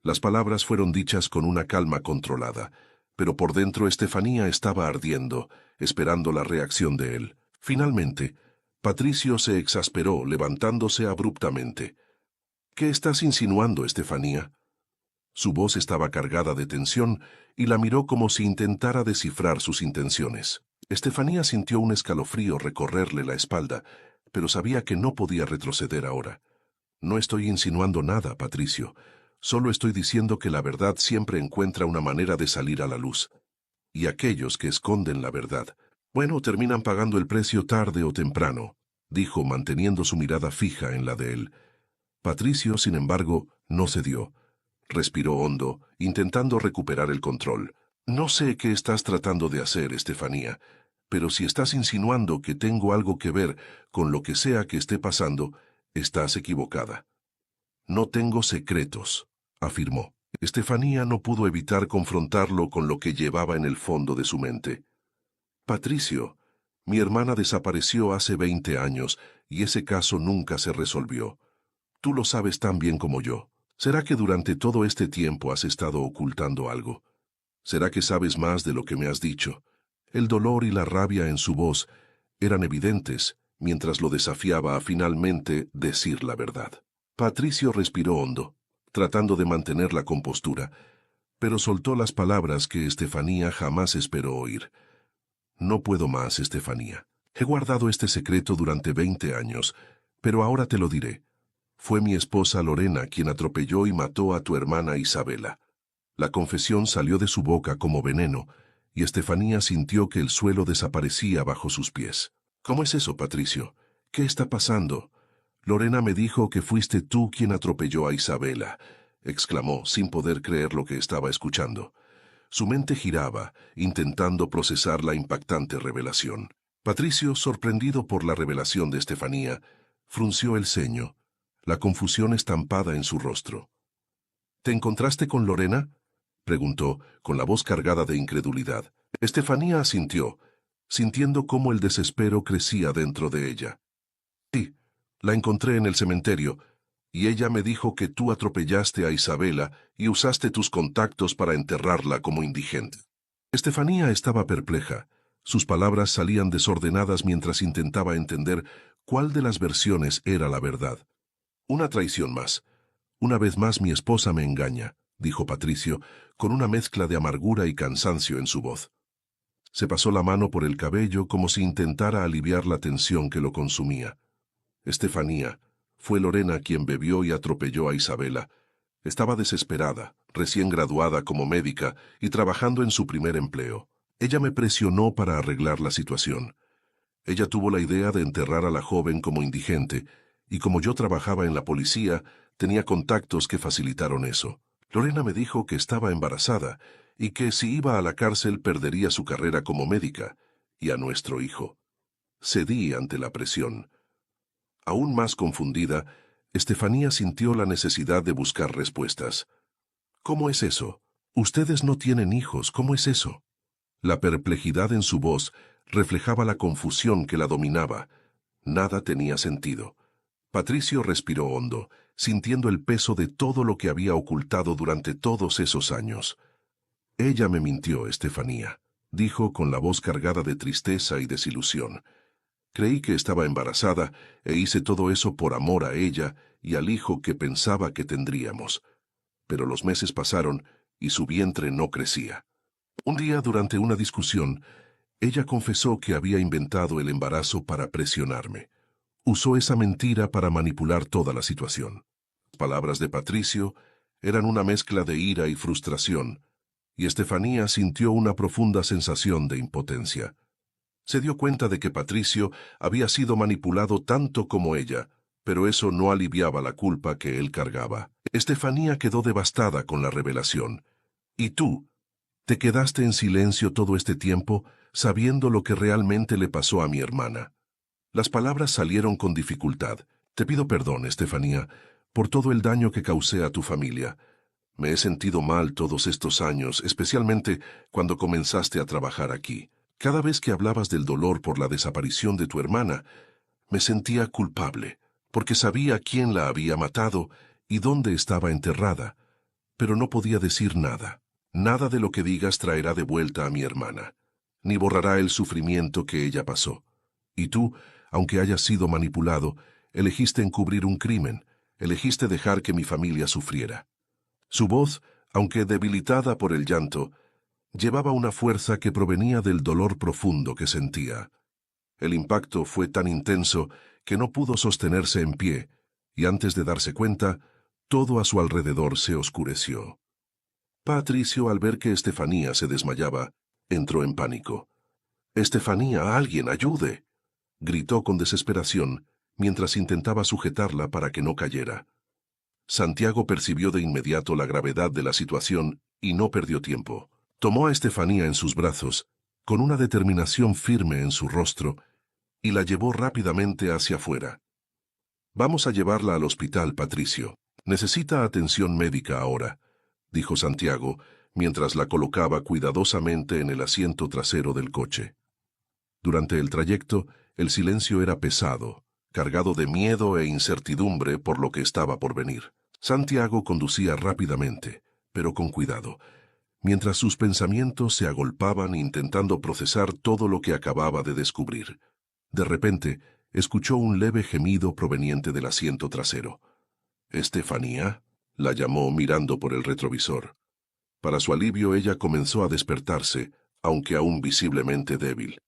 Las palabras fueron dichas con una calma controlada, pero por dentro Estefanía estaba ardiendo, esperando la reacción de él. Finalmente, Patricio se exasperó, levantándose abruptamente. «¿Qué estás insinuando, Estefanía?». Su voz estaba cargada de tensión y la miró como si intentara descifrar sus intenciones. Estefanía sintió un escalofrío recorrerle la espalda, pero sabía que no podía retroceder ahora. «No estoy insinuando nada, Patricio. Solo estoy diciendo que la verdad siempre encuentra una manera de salir a la luz. Y aquellos que esconden la verdad, bueno, terminan pagando el precio tarde o temprano», dijo manteniendo su mirada fija en la de él. Patricio, sin embargo, no cedió. respiró hondo, intentando recuperar el control. No sé qué estás tratando de hacer, Estefanía, pero si estás insinuando que tengo algo que ver con lo que sea que esté pasando, estás equivocada. No tengo secretos, afirmó. Estefanía no pudo evitar confrontarlo con lo que llevaba en el fondo de su mente. Patricio, mi hermana desapareció hace 20 años y ese caso nunca se resolvió. Tú lo sabes tan bien como yo. ¿Será que durante todo este tiempo has estado ocultando algo? ¿Será que sabes más de lo que me has dicho? El dolor y la rabia en su voz eran evidentes mientras lo desafiaba a finalmente decir la verdad. Patricio respiró hondo, tratando de mantener la compostura, pero soltó las palabras que Estefanía jamás esperó oír. No puedo más, Estefanía. He guardado este secreto durante 20 años, pero ahora te lo diré. Fue mi esposa Lorena quien atropelló y mató a tu hermana Isabela. La confesión salió de su boca como veneno, y Estefanía sintió que el suelo desaparecía bajo sus pies. ¿Cómo es eso, Patricio? ¿Qué está pasando? Lorena me dijo que fuiste tú quien atropelló a Isabela, exclamó sin poder creer lo que estaba escuchando. Su mente giraba, intentando procesar la impactante revelación. Patricio, sorprendido por la revelación de Estefanía, frunció el ceño, la confusión estampada en su rostro. ¿Te encontraste con Lorena?, preguntó, con la voz cargada de incredulidad. Estefanía asintió, sintiendo cómo el desespero crecía dentro de ella. Sí, la encontré en el cementerio, y ella me dijo que tú atropellaste a Isabela y usaste tus contactos para enterrarla como indigente. Estefanía estaba perpleja. Sus palabras salían desordenadas mientras intentaba entender cuál de las versiones era la verdad. Una traición más. Una vez más mi esposa me engaña, dijo Patricio, con una mezcla de amargura y cansancio en su voz. Se pasó la mano por el cabello como si intentara aliviar la tensión que lo consumía. Estefanía, fue Lorena quien bebió y atropelló a Isabela. Estaba desesperada, recién graduada como médica y trabajando en su primer empleo. Ella me presionó para arreglar la situación. Ella tuvo la idea de enterrar a la joven como indigente, y como yo trabajaba en la policía, tenía contactos que facilitaron eso. Lorena me dijo que estaba embarazada y que si iba a la cárcel perdería su carrera como médica y a nuestro hijo. Cedí ante la presión. Aún más confundida, Estefanía sintió la necesidad de buscar respuestas. ¿Cómo es eso? Ustedes no tienen hijos, ¿cómo es eso? La perplejidad en su voz reflejaba la confusión que la dominaba. Nada tenía sentido. Patricio respiró hondo, sintiendo el peso de todo lo que había ocultado durante todos esos años. Ella me mintió, Estefanía, dijo con la voz cargada de tristeza y desilusión. Creí que estaba embarazada e hice todo eso por amor a ella y al hijo que pensaba que tendríamos. Pero los meses pasaron y su vientre no crecía. Un día, durante una discusión, ella confesó que había inventado el embarazo para presionarme. Usó esa mentira para manipular toda la situación. Las palabras de Patricio eran una mezcla de ira y frustración, y Estefanía sintió una profunda sensación de impotencia. Se dio cuenta de que Patricio había sido manipulado tanto como ella, pero eso no aliviaba la culpa que él cargaba. Estefanía quedó devastada con la revelación. ¿Y tú? ¿Te quedaste en silencio todo este tiempo, sabiendo lo que realmente le pasó a mi hermana? Las palabras salieron con dificultad. Te pido perdón, Estefanía, por todo el daño que causé a tu familia. Me he sentido mal todos estos años, especialmente cuando comenzaste a trabajar aquí. Cada vez que hablabas del dolor por la desaparición de tu hermana, me sentía culpable, porque sabía quién la había matado y dónde estaba enterrada, pero no podía decir nada. Nada de lo que digas traerá de vuelta a mi hermana, ni borrará el sufrimiento que ella pasó. Y tú, aunque hayas sido manipulado, elegiste encubrir un crimen, elegiste dejar que mi familia sufriera. Su voz, aunque debilitada por el llanto, llevaba una fuerza que provenía del dolor profundo que sentía. El impacto fue tan intenso que no pudo sostenerse en pie, y antes de darse cuenta, todo a su alrededor se oscureció. Patricio, al ver que Estefanía se desmayaba, entró en pánico. «¡Estefanía, alguien, ayude!», gritó con desesperación, mientras intentaba sujetarla para que no cayera. Santiago percibió de inmediato la gravedad de la situación y no perdió tiempo. Tomó a Estefanía en sus brazos, con una determinación firme en su rostro, y la llevó rápidamente hacia afuera. «Vamos a llevarla al hospital, Patricio. Necesita atención médica ahora», dijo Santiago, mientras la colocaba cuidadosamente en el asiento trasero del coche. Durante el trayecto, el silencio era pesado, cargado de miedo e incertidumbre por lo que estaba por venir. Santiago conducía rápidamente, pero con cuidado, mientras sus pensamientos se agolpaban intentando procesar todo lo que acababa de descubrir. De repente, escuchó un leve gemido proveniente del asiento trasero. «¿Estefanía?», la llamó mirando por el retrovisor. Para su alivio, ella comenzó a despertarse, aunque aún visiblemente débil.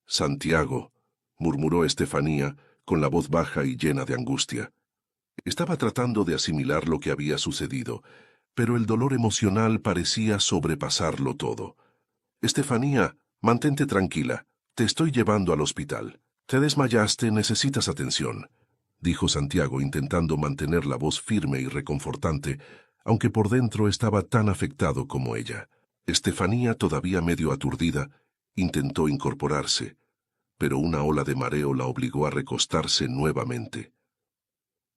«Santiago», murmuró Estefanía, con la voz baja y llena de angustia. Estaba tratando de asimilar lo que había sucedido, pero el dolor emocional parecía sobrepasarlo todo. «Estefanía, mantente tranquila. Te estoy llevando al hospital. Te desmayaste, necesitas atención», dijo Santiago intentando mantener la voz firme y reconfortante, aunque por dentro estaba tan afectado como ella. Estefanía, todavía medio aturdida, intentó incorporarse, pero una ola de mareo la obligó a recostarse nuevamente.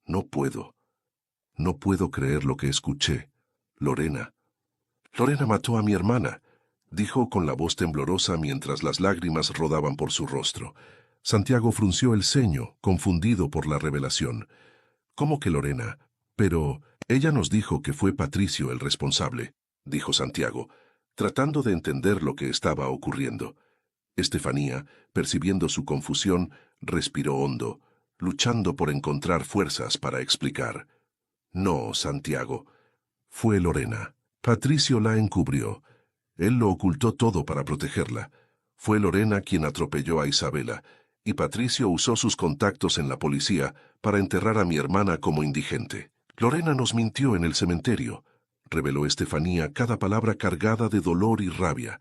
«No puedo creer lo que escuché. Lorena mató a mi hermana», dijo con la voz temblorosa mientras las lágrimas rodaban por su rostro. Santiago frunció el ceño, confundido por la revelación. «¿Cómo que Lorena? Pero ella nos dijo que fue Patricio el responsable», dijo Santiago, tratando de entender lo que estaba ocurriendo. Estefanía, percibiendo su confusión, respiró hondo, luchando por encontrar fuerzas para explicar. «No, Santiago. Fue Lorena. Patricio la encubrió. Él lo ocultó todo para protegerla. Fue Lorena quien atropelló a Isabela, y Patricio usó sus contactos en la policía para enterrar a mi hermana como indigente. Lorena nos mintió en el cementerio», reveló Estefanía, cada palabra cargada de dolor y rabia.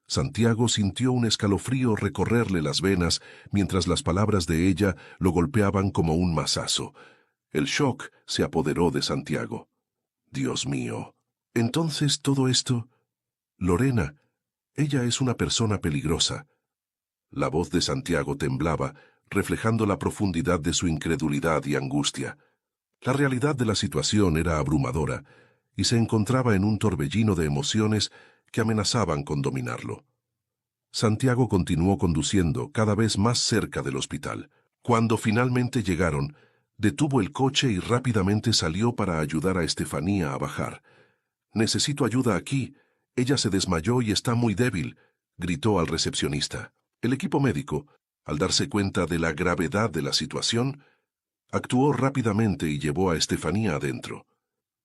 Santiago sintió un escalofrío recorrerle las venas mientras las palabras de ella lo golpeaban como un mazazo. El shock se apoderó de Santiago. «Dios mío. Entonces todo esto...» «Lorena, ella es una persona peligrosa». La voz de Santiago temblaba, reflejando la profundidad de su incredulidad y angustia. La realidad de la situación era abrumadora, y se encontraba en un torbellino de emociones que amenazaban con dominarlo. Santiago continuó conduciendo cada vez más cerca del hospital. Cuando finalmente llegaron, detuvo el coche y rápidamente salió para ayudar a Estefanía a bajar. «Necesito ayuda aquí. Ella se desmayó y está muy débil», gritó al recepcionista. El equipo médico, al darse cuenta de la gravedad de la situación, actuó rápidamente y llevó a Estefanía adentro.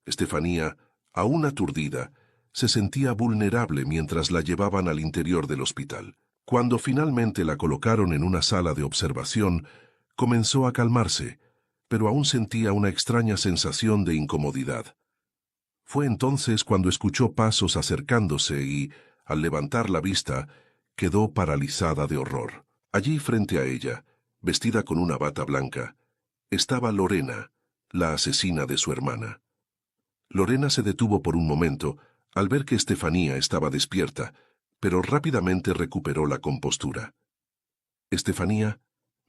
Estefanía, aún aturdida, se sentía vulnerable mientras la llevaban al interior del hospital. Cuando finalmente la colocaron en una sala de observación, comenzó a calmarse, pero aún sentía una extraña sensación de incomodidad. Fue entonces cuando escuchó pasos acercándose y, al levantar la vista, quedó paralizada de horror. Allí frente a ella, vestida con una bata blanca, estaba Lorena, la asesina de su hermana. Lorena se detuvo por un momento al ver que Estefanía estaba despierta, pero rápidamente recuperó la compostura. «Estefanía,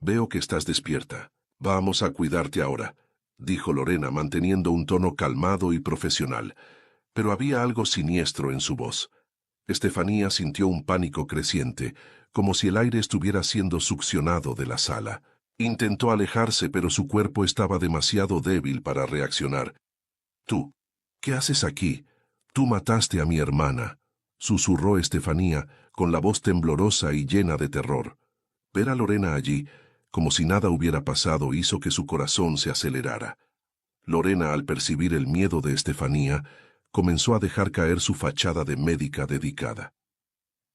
veo que estás despierta. Vamos a cuidarte ahora», dijo Lorena manteniendo un tono calmado y profesional, pero había algo siniestro en su voz. Estefanía sintió un pánico creciente, como si el aire estuviera siendo succionado de la sala. Intentó alejarse, pero su cuerpo estaba demasiado débil para reaccionar. «¿Tú? ¿Qué haces aquí? Tú mataste a mi hermana», susurró Estefanía, con la voz temblorosa y llena de terror. Ver a Lorena allí, como si nada hubiera pasado, hizo que su corazón se acelerara. Lorena, al percibir el miedo de Estefanía, comenzó a dejar caer su fachada de médica dedicada.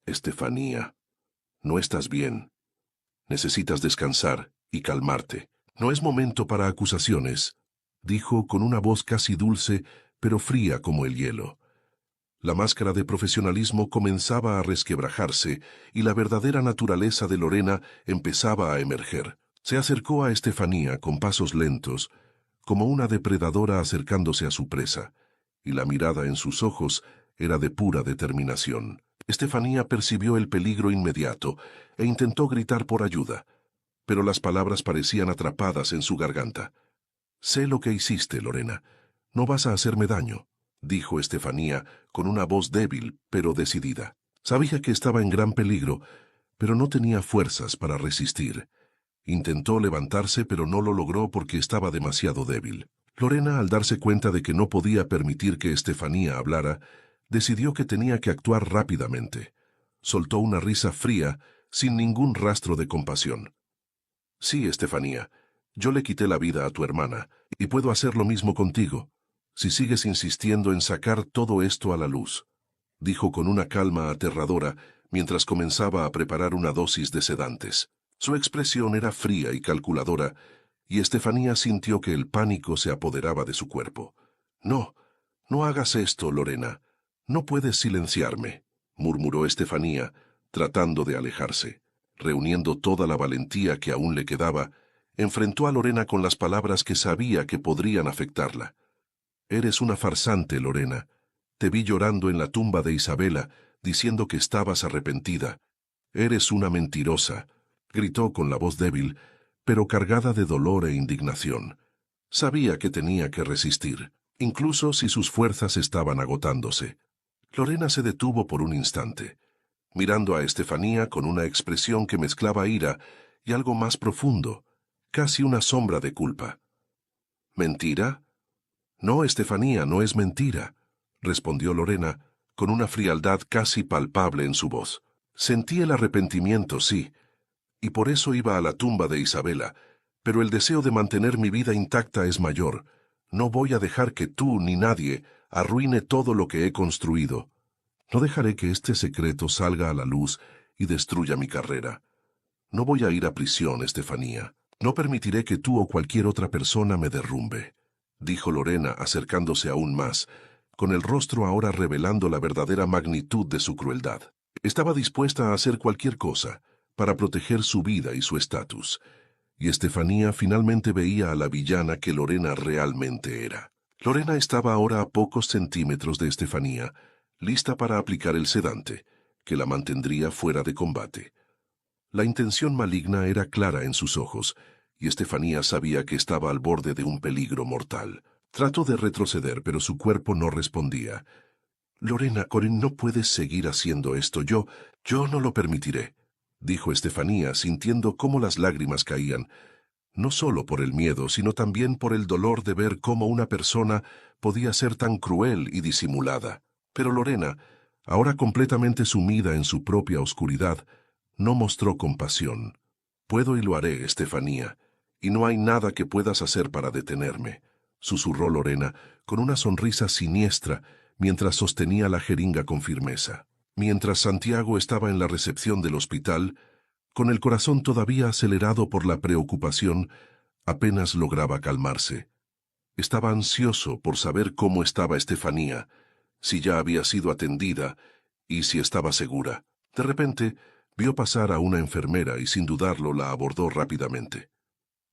«Estefanía, no estás bien. Necesitas descansar y calmarte. No es momento para acusaciones», dijo con una voz casi dulce, pero fría como el hielo. La máscara de profesionalismo comenzaba a resquebrajarse y la verdadera naturaleza de Lorena empezaba a emerger. Se acercó a Estefanía con pasos lentos, como una depredadora acercándose a su presa, y la mirada en sus ojos era de pura determinación. Estefanía percibió el peligro inmediato e intentó gritar por ayuda, pero las palabras parecían atrapadas en su garganta. «Sé lo que hiciste, Lorena. No vas a hacerme daño», dijo Estefanía con una voz débil pero decidida. Sabía que estaba en gran peligro, pero no tenía fuerzas para resistir. Intentó levantarse, pero no lo logró porque estaba demasiado débil. Lorena, al darse cuenta de que no podía permitir que Estefanía hablara, decidió que tenía que actuar rápidamente. Soltó una risa fría, sin ningún rastro de compasión. «Sí, Estefanía, yo le quité la vida a tu hermana, y puedo hacer lo mismo contigo, si sigues insistiendo en sacar todo esto a la luz», dijo con una calma aterradora mientras comenzaba a preparar una dosis de sedantes. Su expresión era fría y calculadora, y Estefanía sintió que el pánico se apoderaba de su cuerpo. «No, no hagas esto, Lorena. No puedes silenciarme», murmuró Estefanía, tratando de alejarse. Reuniendo toda la valentía que aún le quedaba, enfrentó a Lorena con las palabras que sabía que podrían afectarla. «Eres una farsante, Lorena. Te vi llorando en la tumba de Isabela, diciendo que estabas arrepentida. Eres una mentirosa», gritó con la voz débil, pero cargada de dolor e indignación. Sabía que tenía que resistir, incluso si sus fuerzas estaban agotándose. Lorena se detuvo por un instante, mirando a Estefanía con una expresión que mezclaba ira y algo más profundo, casi una sombra de culpa. «¿Mentira? No, Estefanía, no es mentira», respondió Lorena, con una frialdad casi palpable en su voz. «Sentí el arrepentimiento, sí, y por eso iba a la tumba de Isabela, pero el deseo de mantener mi vida intacta es mayor. No voy a dejar que tú ni nadie arruine todo lo que he construido. No dejaré que este secreto salga a la luz y destruya mi carrera. No voy a ir a prisión, Estefanía. No permitiré que tú o cualquier otra persona me derrumbe», dijo Lorena, acercándose aún más, con el rostro ahora revelando la verdadera magnitud de su crueldad. Estaba dispuesta a hacer cualquier cosa para proteger su vida y su estatus, y Estefanía finalmente veía a la villana que Lorena realmente era. Lorena estaba ahora a pocos centímetros de Estefanía, lista para aplicar el sedante, que la mantendría fuera de combate. La intención maligna era clara en sus ojos, y Estefanía sabía que estaba al borde de un peligro mortal. Trató de retroceder, pero su cuerpo no respondía. «Lorena, Corinne, no puedes seguir haciendo esto. Yo no lo permitiré», dijo Estefanía, sintiendo cómo las lágrimas caían, no solo por el miedo, sino también por el dolor de ver cómo una persona podía ser tan cruel y disimulada. Pero Lorena, ahora completamente sumida en su propia oscuridad, no mostró compasión. «Puedo y lo haré, Estefanía, y no hay nada que puedas hacer para detenerme», susurró Lorena, con una sonrisa siniestra, mientras sostenía la jeringa con firmeza. Mientras Santiago estaba en la recepción del hospital, con el corazón todavía acelerado por la preocupación, apenas lograba calmarse. Estaba ansioso por saber cómo estaba Estefanía, si ya había sido atendida y si estaba segura. De repente, vio pasar a una enfermera y sin dudarlo la abordó rápidamente.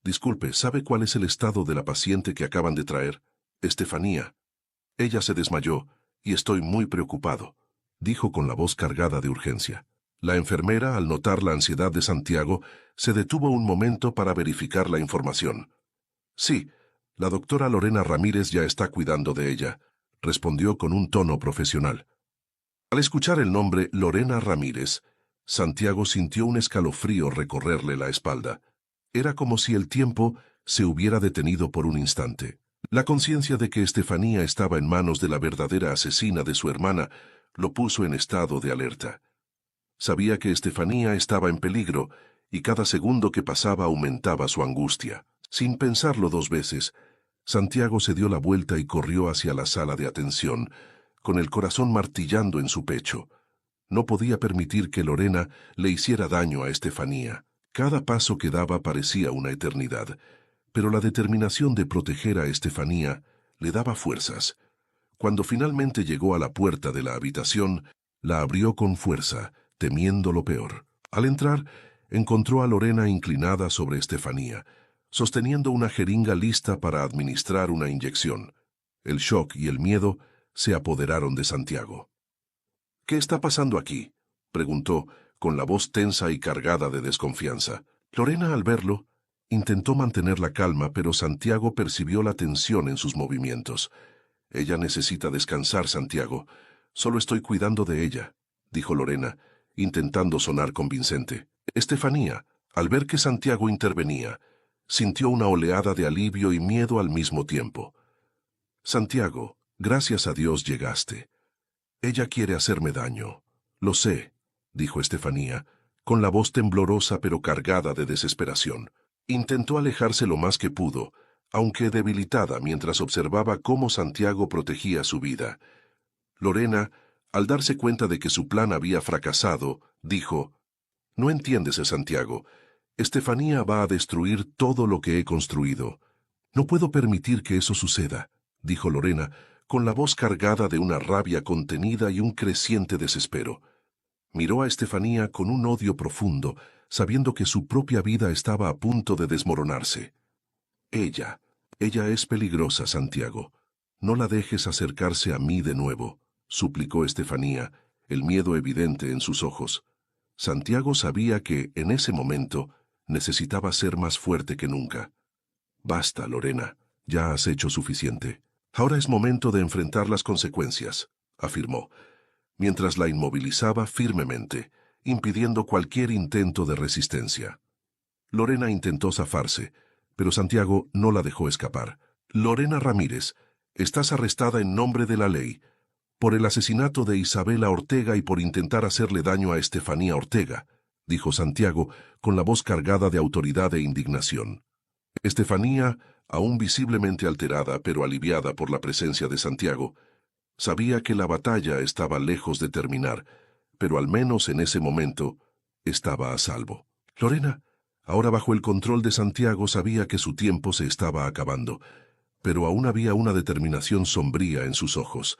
«Disculpe, ¿sabe cuál es el estado de la paciente que acaban de traer?» «Estefanía. Ella se desmayó y estoy muy preocupado», dijo con la voz cargada de urgencia. La enfermera, al notar la ansiedad de Santiago, se detuvo un momento para verificar la información. «Sí, la doctora Lorena Ramírez ya está cuidando de ella», respondió con un tono profesional. Al escuchar el nombre Lorena Ramírez, Santiago sintió un escalofrío recorrerle la espalda. Era como si el tiempo se hubiera detenido por un instante. La conciencia de que Estefanía estaba en manos de la verdadera asesina de su hermana lo puso en estado de alerta. Sabía que Estefanía estaba en peligro y cada segundo que pasaba aumentaba su angustia. Sin pensarlo dos veces, Santiago se dio la vuelta y corrió hacia la sala de atención, con el corazón martillando en su pecho. No podía permitir que Lorena le hiciera daño a Estefanía. Cada paso que daba parecía una eternidad, pero la determinación de proteger a Estefanía le daba fuerzas. Cuando finalmente llegó a la puerta de la habitación, la abrió con fuerza, temiendo lo peor. Al entrar, encontró a Lorena inclinada sobre Estefanía, sosteniendo una jeringa lista para administrar una inyección. El shock y el miedo se apoderaron de Santiago. «¿Qué está pasando aquí?», preguntó, con la voz tensa y cargada de desconfianza. Lorena, al verlo, intentó mantener la calma, pero Santiago percibió la tensión en sus movimientos. «Ella necesita descansar, Santiago. Solo estoy cuidando de ella», dijo Lorena, intentando sonar convincente. Estefanía, al ver que Santiago intervenía, sintió una oleada de alivio y miedo al mismo tiempo. «Santiago, gracias a Dios llegaste. Ella quiere hacerme daño. Lo sé», dijo Estefanía, con la voz temblorosa pero cargada de desesperación. Intentó alejarse lo más que pudo, aunque debilitada mientras observaba cómo Santiago protegía su vida. Lorena, al darse cuenta de que su plan había fracasado, dijo: «No entiendes, Santiago. Estefanía va a destruir todo lo que he construido. No puedo permitir que eso suceda», dijo Lorena, con la voz cargada de una rabia contenida y un creciente desespero. Miró a Estefanía con un odio profundo, sabiendo que su propia vida estaba a punto de desmoronarse. Ella es peligrosa, Santiago. No la dejes acercarse a mí de nuevo», suplicó Estefanía, el miedo evidente en sus ojos. Santiago sabía que, en ese momento, necesitaba ser más fuerte que nunca. «Basta, Lorena, ya has hecho suficiente. Ahora es momento de enfrentar las consecuencias», afirmó, mientras la inmovilizaba firmemente, impidiendo cualquier intento de resistencia. Lorena intentó zafarse, pero Santiago no la dejó escapar. «Lorena Ramírez, estás arrestada en nombre de la ley, por el asesinato de Isabela Ortega y por intentar hacerle daño a Estefanía Ortega», dijo Santiago, con la voz cargada de autoridad e indignación. Estefanía, aún visiblemente alterada pero aliviada por la presencia de Santiago, sabía que la batalla estaba lejos de terminar, pero al menos en ese momento estaba a salvo. Lorena, ahora bajo el control de Santiago, sabía que su tiempo se estaba acabando, pero aún había una determinación sombría en sus ojos.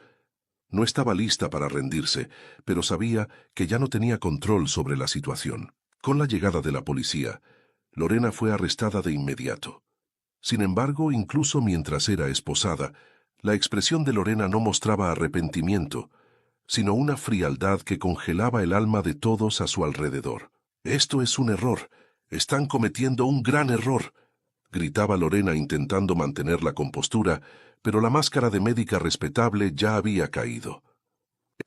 No estaba lista para rendirse, pero sabía que ya no tenía control sobre la situación. Con la llegada de la policía, Lorena fue arrestada de inmediato. Sin embargo, incluso mientras era esposada, la expresión de Lorena no mostraba arrepentimiento, sino una frialdad que congelaba el alma de todos a su alrededor. «Esto es un error. Están cometiendo un gran error», gritaba Lorena intentando mantener la compostura, pero la máscara de médica respetable ya había caído.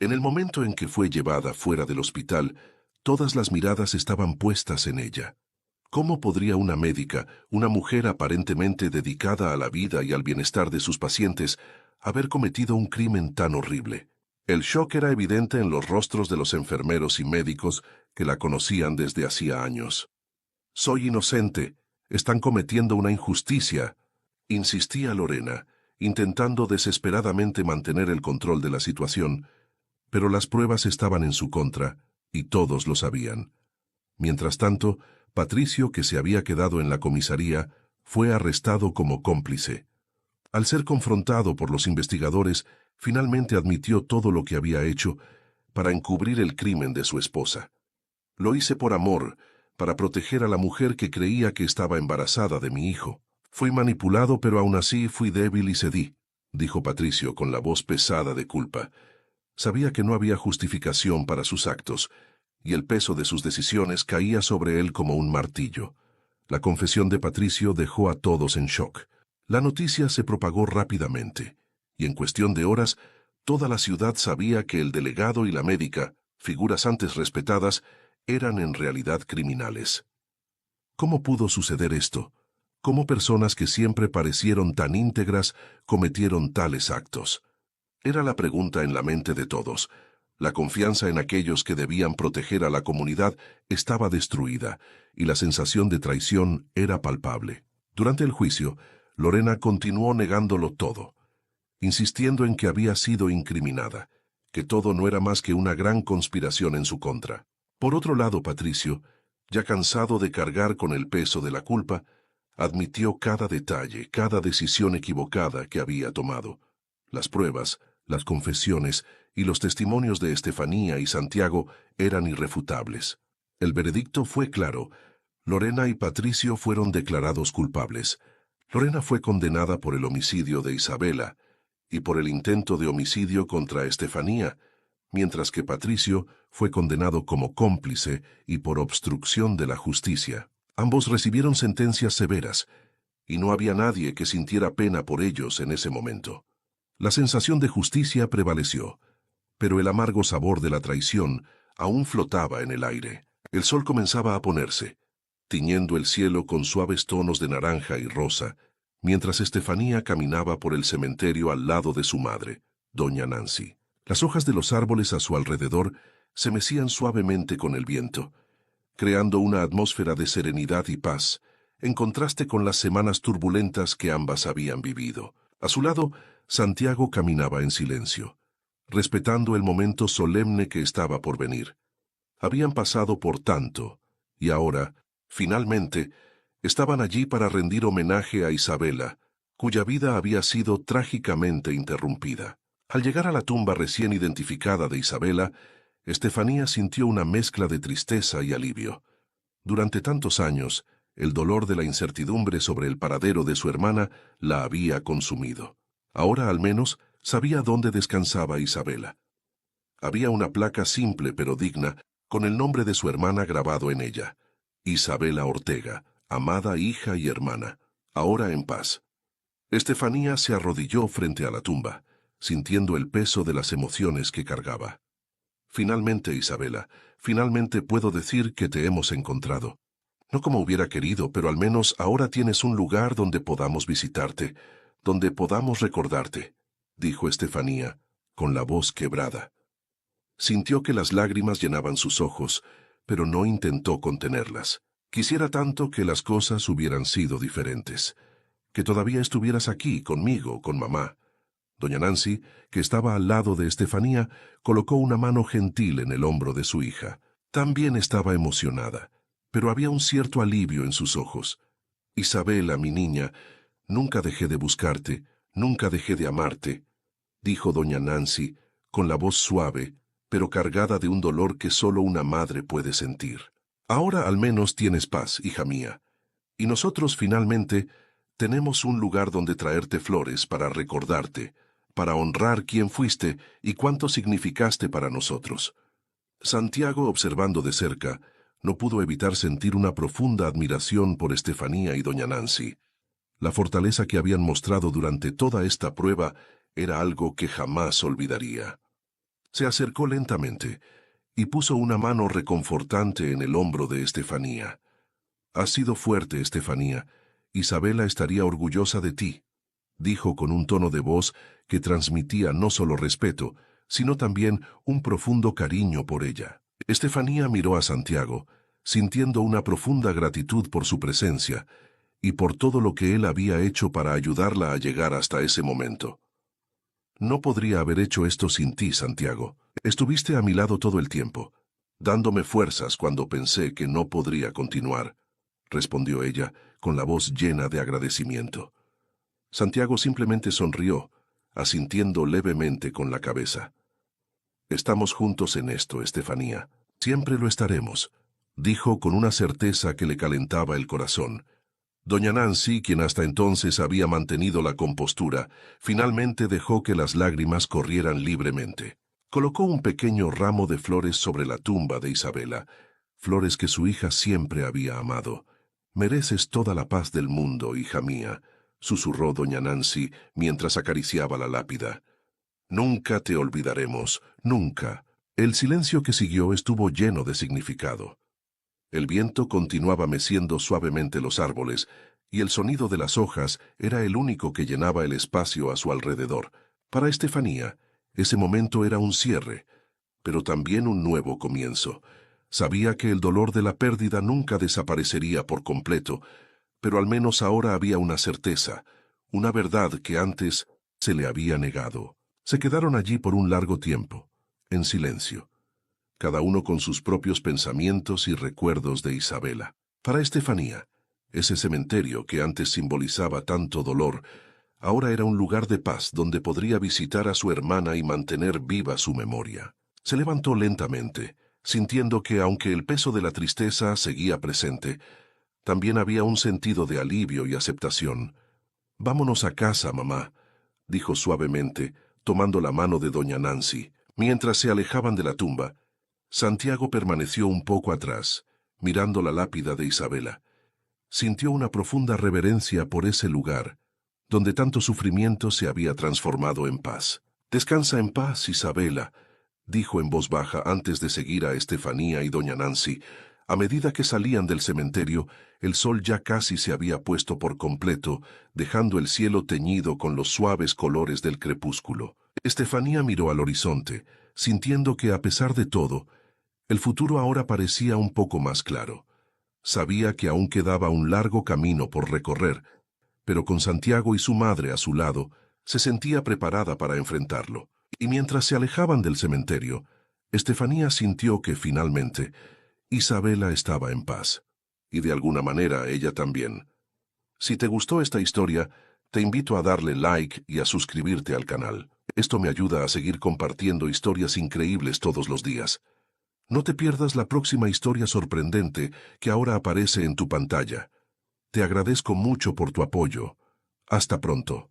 En el momento en que fue llevada fuera del hospital, todas las miradas estaban puestas en ella. ¿Cómo podría una médica, una mujer aparentemente dedicada a la vida y al bienestar de sus pacientes, haber cometido un crimen tan horrible? El shock era evidente en los rostros de los enfermeros y médicos que la conocían desde hacía años. «Soy inocente. Están cometiendo una injusticia», insistía Lorena, intentando desesperadamente mantener el control de la situación, pero las pruebas estaban en su contra, y todos lo sabían. Mientras tanto, Patricio, que se había quedado en la comisaría, fue arrestado como cómplice. Al ser confrontado por los investigadores, finalmente admitió todo lo que había hecho para encubrir el crimen de su esposa. «Lo hice por amor, para proteger a la mujer que creía que estaba embarazada de mi hijo. Fui manipulado, pero aún así fui débil y cedí», dijo Patricio con la voz pesada de culpa. Sabía que no había justificación para sus actos, y el peso de sus decisiones caía sobre él como un martillo. La confesión de Patricio dejó a todos en shock. La noticia se propagó rápidamente, y en cuestión de horas, toda la ciudad sabía que el delegado y la médica, figuras antes respetadas, eran en realidad criminales. ¿Cómo pudo suceder esto? ¿Cómo personas que siempre parecieron tan íntegras cometieron tales actos? Era la pregunta en la mente de todos. La confianza en aquellos que debían proteger a la comunidad estaba destruida, y la sensación de traición era palpable. Durante el juicio, Lorena continuó negándolo todo, insistiendo en que había sido incriminada, que todo no era más que una gran conspiración en su contra. Por otro lado, Patricio, ya cansado de cargar con el peso de la culpa, admitió cada detalle, cada decisión equivocada que había tomado. Las pruebas, las confesiones y los testimonios de Estefanía y Santiago eran irrefutables. El veredicto fue claro. Lorena y Patricio fueron declarados culpables. Lorena fue condenada por el homicidio de Isabela y por el intento de homicidio contra Estefanía, mientras que Patricio fue condenado como cómplice y por obstrucción de la justicia. Ambos recibieron sentencias severas, y no había nadie que sintiera pena por ellos en ese momento. La sensación de justicia prevaleció, pero el amargo sabor de la traición aún flotaba en el aire. El sol comenzaba a ponerse, tiñendo el cielo con suaves tonos de naranja y rosa, mientras Estefanía caminaba por el cementerio al lado de su madre, doña Nancy. Las hojas de los árboles a su alrededor se mecían suavemente con el viento, creando una atmósfera de serenidad y paz, en contraste con las semanas turbulentas que ambas habían vivido. A su lado, Santiago caminaba en silencio, respetando el momento solemne que estaba por venir. Habían pasado por tanto, y ahora, finalmente, estaban allí para rendir homenaje a Isabela, cuya vida había sido trágicamente interrumpida. Al llegar a la tumba recién identificada de Isabela, Estefanía sintió una mezcla de tristeza y alivio. Durante tantos años, el dolor de la incertidumbre sobre el paradero de su hermana la había consumido. Ahora al menos sabía dónde descansaba Isabela. Había una placa simple pero digna, con el nombre de su hermana grabado en ella: Isabela Ortega, amada hija y hermana, ahora en paz. Estefanía se arrodilló frente a la tumba, sintiendo el peso de las emociones que cargaba. Finalmente, Isabela, finalmente puedo decir que te hemos encontrado. No como hubiera querido, pero al menos ahora tienes un lugar donde podamos visitarte, donde podamos recordarte, dijo Estefanía, con la voz quebrada. Sintió que las lágrimas llenaban sus ojos, pero no intentó contenerlas. Quisiera tanto que las cosas hubieran sido diferentes, que todavía estuvieras aquí, conmigo, con mamá. Doña Nancy, que estaba al lado de Estefanía, colocó una mano gentil en el hombro de su hija. También estaba emocionada, pero había un cierto alivio en sus ojos. Isabela, mi niña, nunca dejé de buscarte, nunca dejé de amarte, dijo doña Nancy, con la voz suave, pero cargada de un dolor que solo una madre puede sentir. Ahora al menos tienes paz, hija mía, y nosotros finalmente tenemos un lugar donde traerte flores para recordarte, para honrar quién fuiste y cuánto significaste para nosotros. Santiago, observando de cerca, no pudo evitar sentir una profunda admiración por Estefanía y doña Nancy. La fortaleza que habían mostrado durante toda esta prueba era algo que jamás olvidaría. Se acercó lentamente y puso una mano reconfortante en el hombro de Estefanía. «Has sido fuerte, Estefanía. Isabela estaría orgullosa de ti», dijo con un tono de voz que transmitía no solo respeto, sino también un profundo cariño por ella. Estefanía miró a Santiago, sintiendo una profunda gratitud por su presencia y por todo lo que él había hecho para ayudarla a llegar hasta ese momento. «No podría haber hecho esto sin ti, Santiago. Estuviste a mi lado todo el tiempo, dándome fuerzas cuando pensé que no podría continuar», respondió ella, con la voz llena de agradecimiento. Santiago simplemente sonrió, asintiendo levemente con la cabeza. «Estamos juntos en esto, Estefanía. Siempre lo estaremos», dijo con una certeza que le calentaba el corazón. Doña Nancy, quien hasta entonces había mantenido la compostura, finalmente dejó que las lágrimas corrieran libremente. Colocó un pequeño ramo de flores sobre la tumba de Isabela, flores que su hija siempre había amado. «Mereces toda la paz del mundo, hija mía», susurró doña Nancy mientras acariciaba la lápida. «Nunca te olvidaremos, nunca». El silencio que siguió estuvo lleno de significado. El viento continuaba meciendo suavemente los árboles, y el sonido de las hojas era el único que llenaba el espacio a su alrededor. Para Estefanía, ese momento era un cierre, pero también un nuevo comienzo. Sabía que el dolor de la pérdida nunca desaparecería por completo, pero al menos ahora había una certeza, una verdad que antes se le había negado. Se quedaron allí por un largo tiempo, en silencio, cada uno con sus propios pensamientos y recuerdos de Isabela. Para Estefanía, ese cementerio que antes simbolizaba tanto dolor, ahora era un lugar de paz donde podría visitar a su hermana y mantener viva su memoria. Se levantó lentamente, sintiendo que aunque el peso de la tristeza seguía presente, también había un sentido de alivio y aceptación. «Vámonos a casa, mamá», dijo suavemente, tomando la mano de doña Nancy. Mientras se alejaban de la tumba, Santiago permaneció un poco atrás, mirando la lápida de Isabela. Sintió una profunda reverencia por ese lugar, donde tanto sufrimiento se había transformado en paz. «Descansa en paz, Isabela», dijo en voz baja antes de seguir a Estefanía y doña Nancy. A medida que salían del cementerio, el sol ya casi se había puesto por completo, dejando el cielo teñido con los suaves colores del crepúsculo. Estefanía miró al horizonte, sintiendo que, a pesar de todo, el futuro ahora parecía un poco más claro. Sabía que aún quedaba un largo camino por recorrer, pero con Santiago y su madre a su lado, se sentía preparada para enfrentarlo. Y mientras se alejaban del cementerio, Estefanía sintió que, finalmente, Isabela estaba en paz. Y de alguna manera ella también. Si te gustó esta historia, te invito a darle like y a suscribirte al canal. Esto me ayuda a seguir compartiendo historias increíbles todos los días. No te pierdas la próxima historia sorprendente que ahora aparece en tu pantalla. Te agradezco mucho por tu apoyo. Hasta pronto.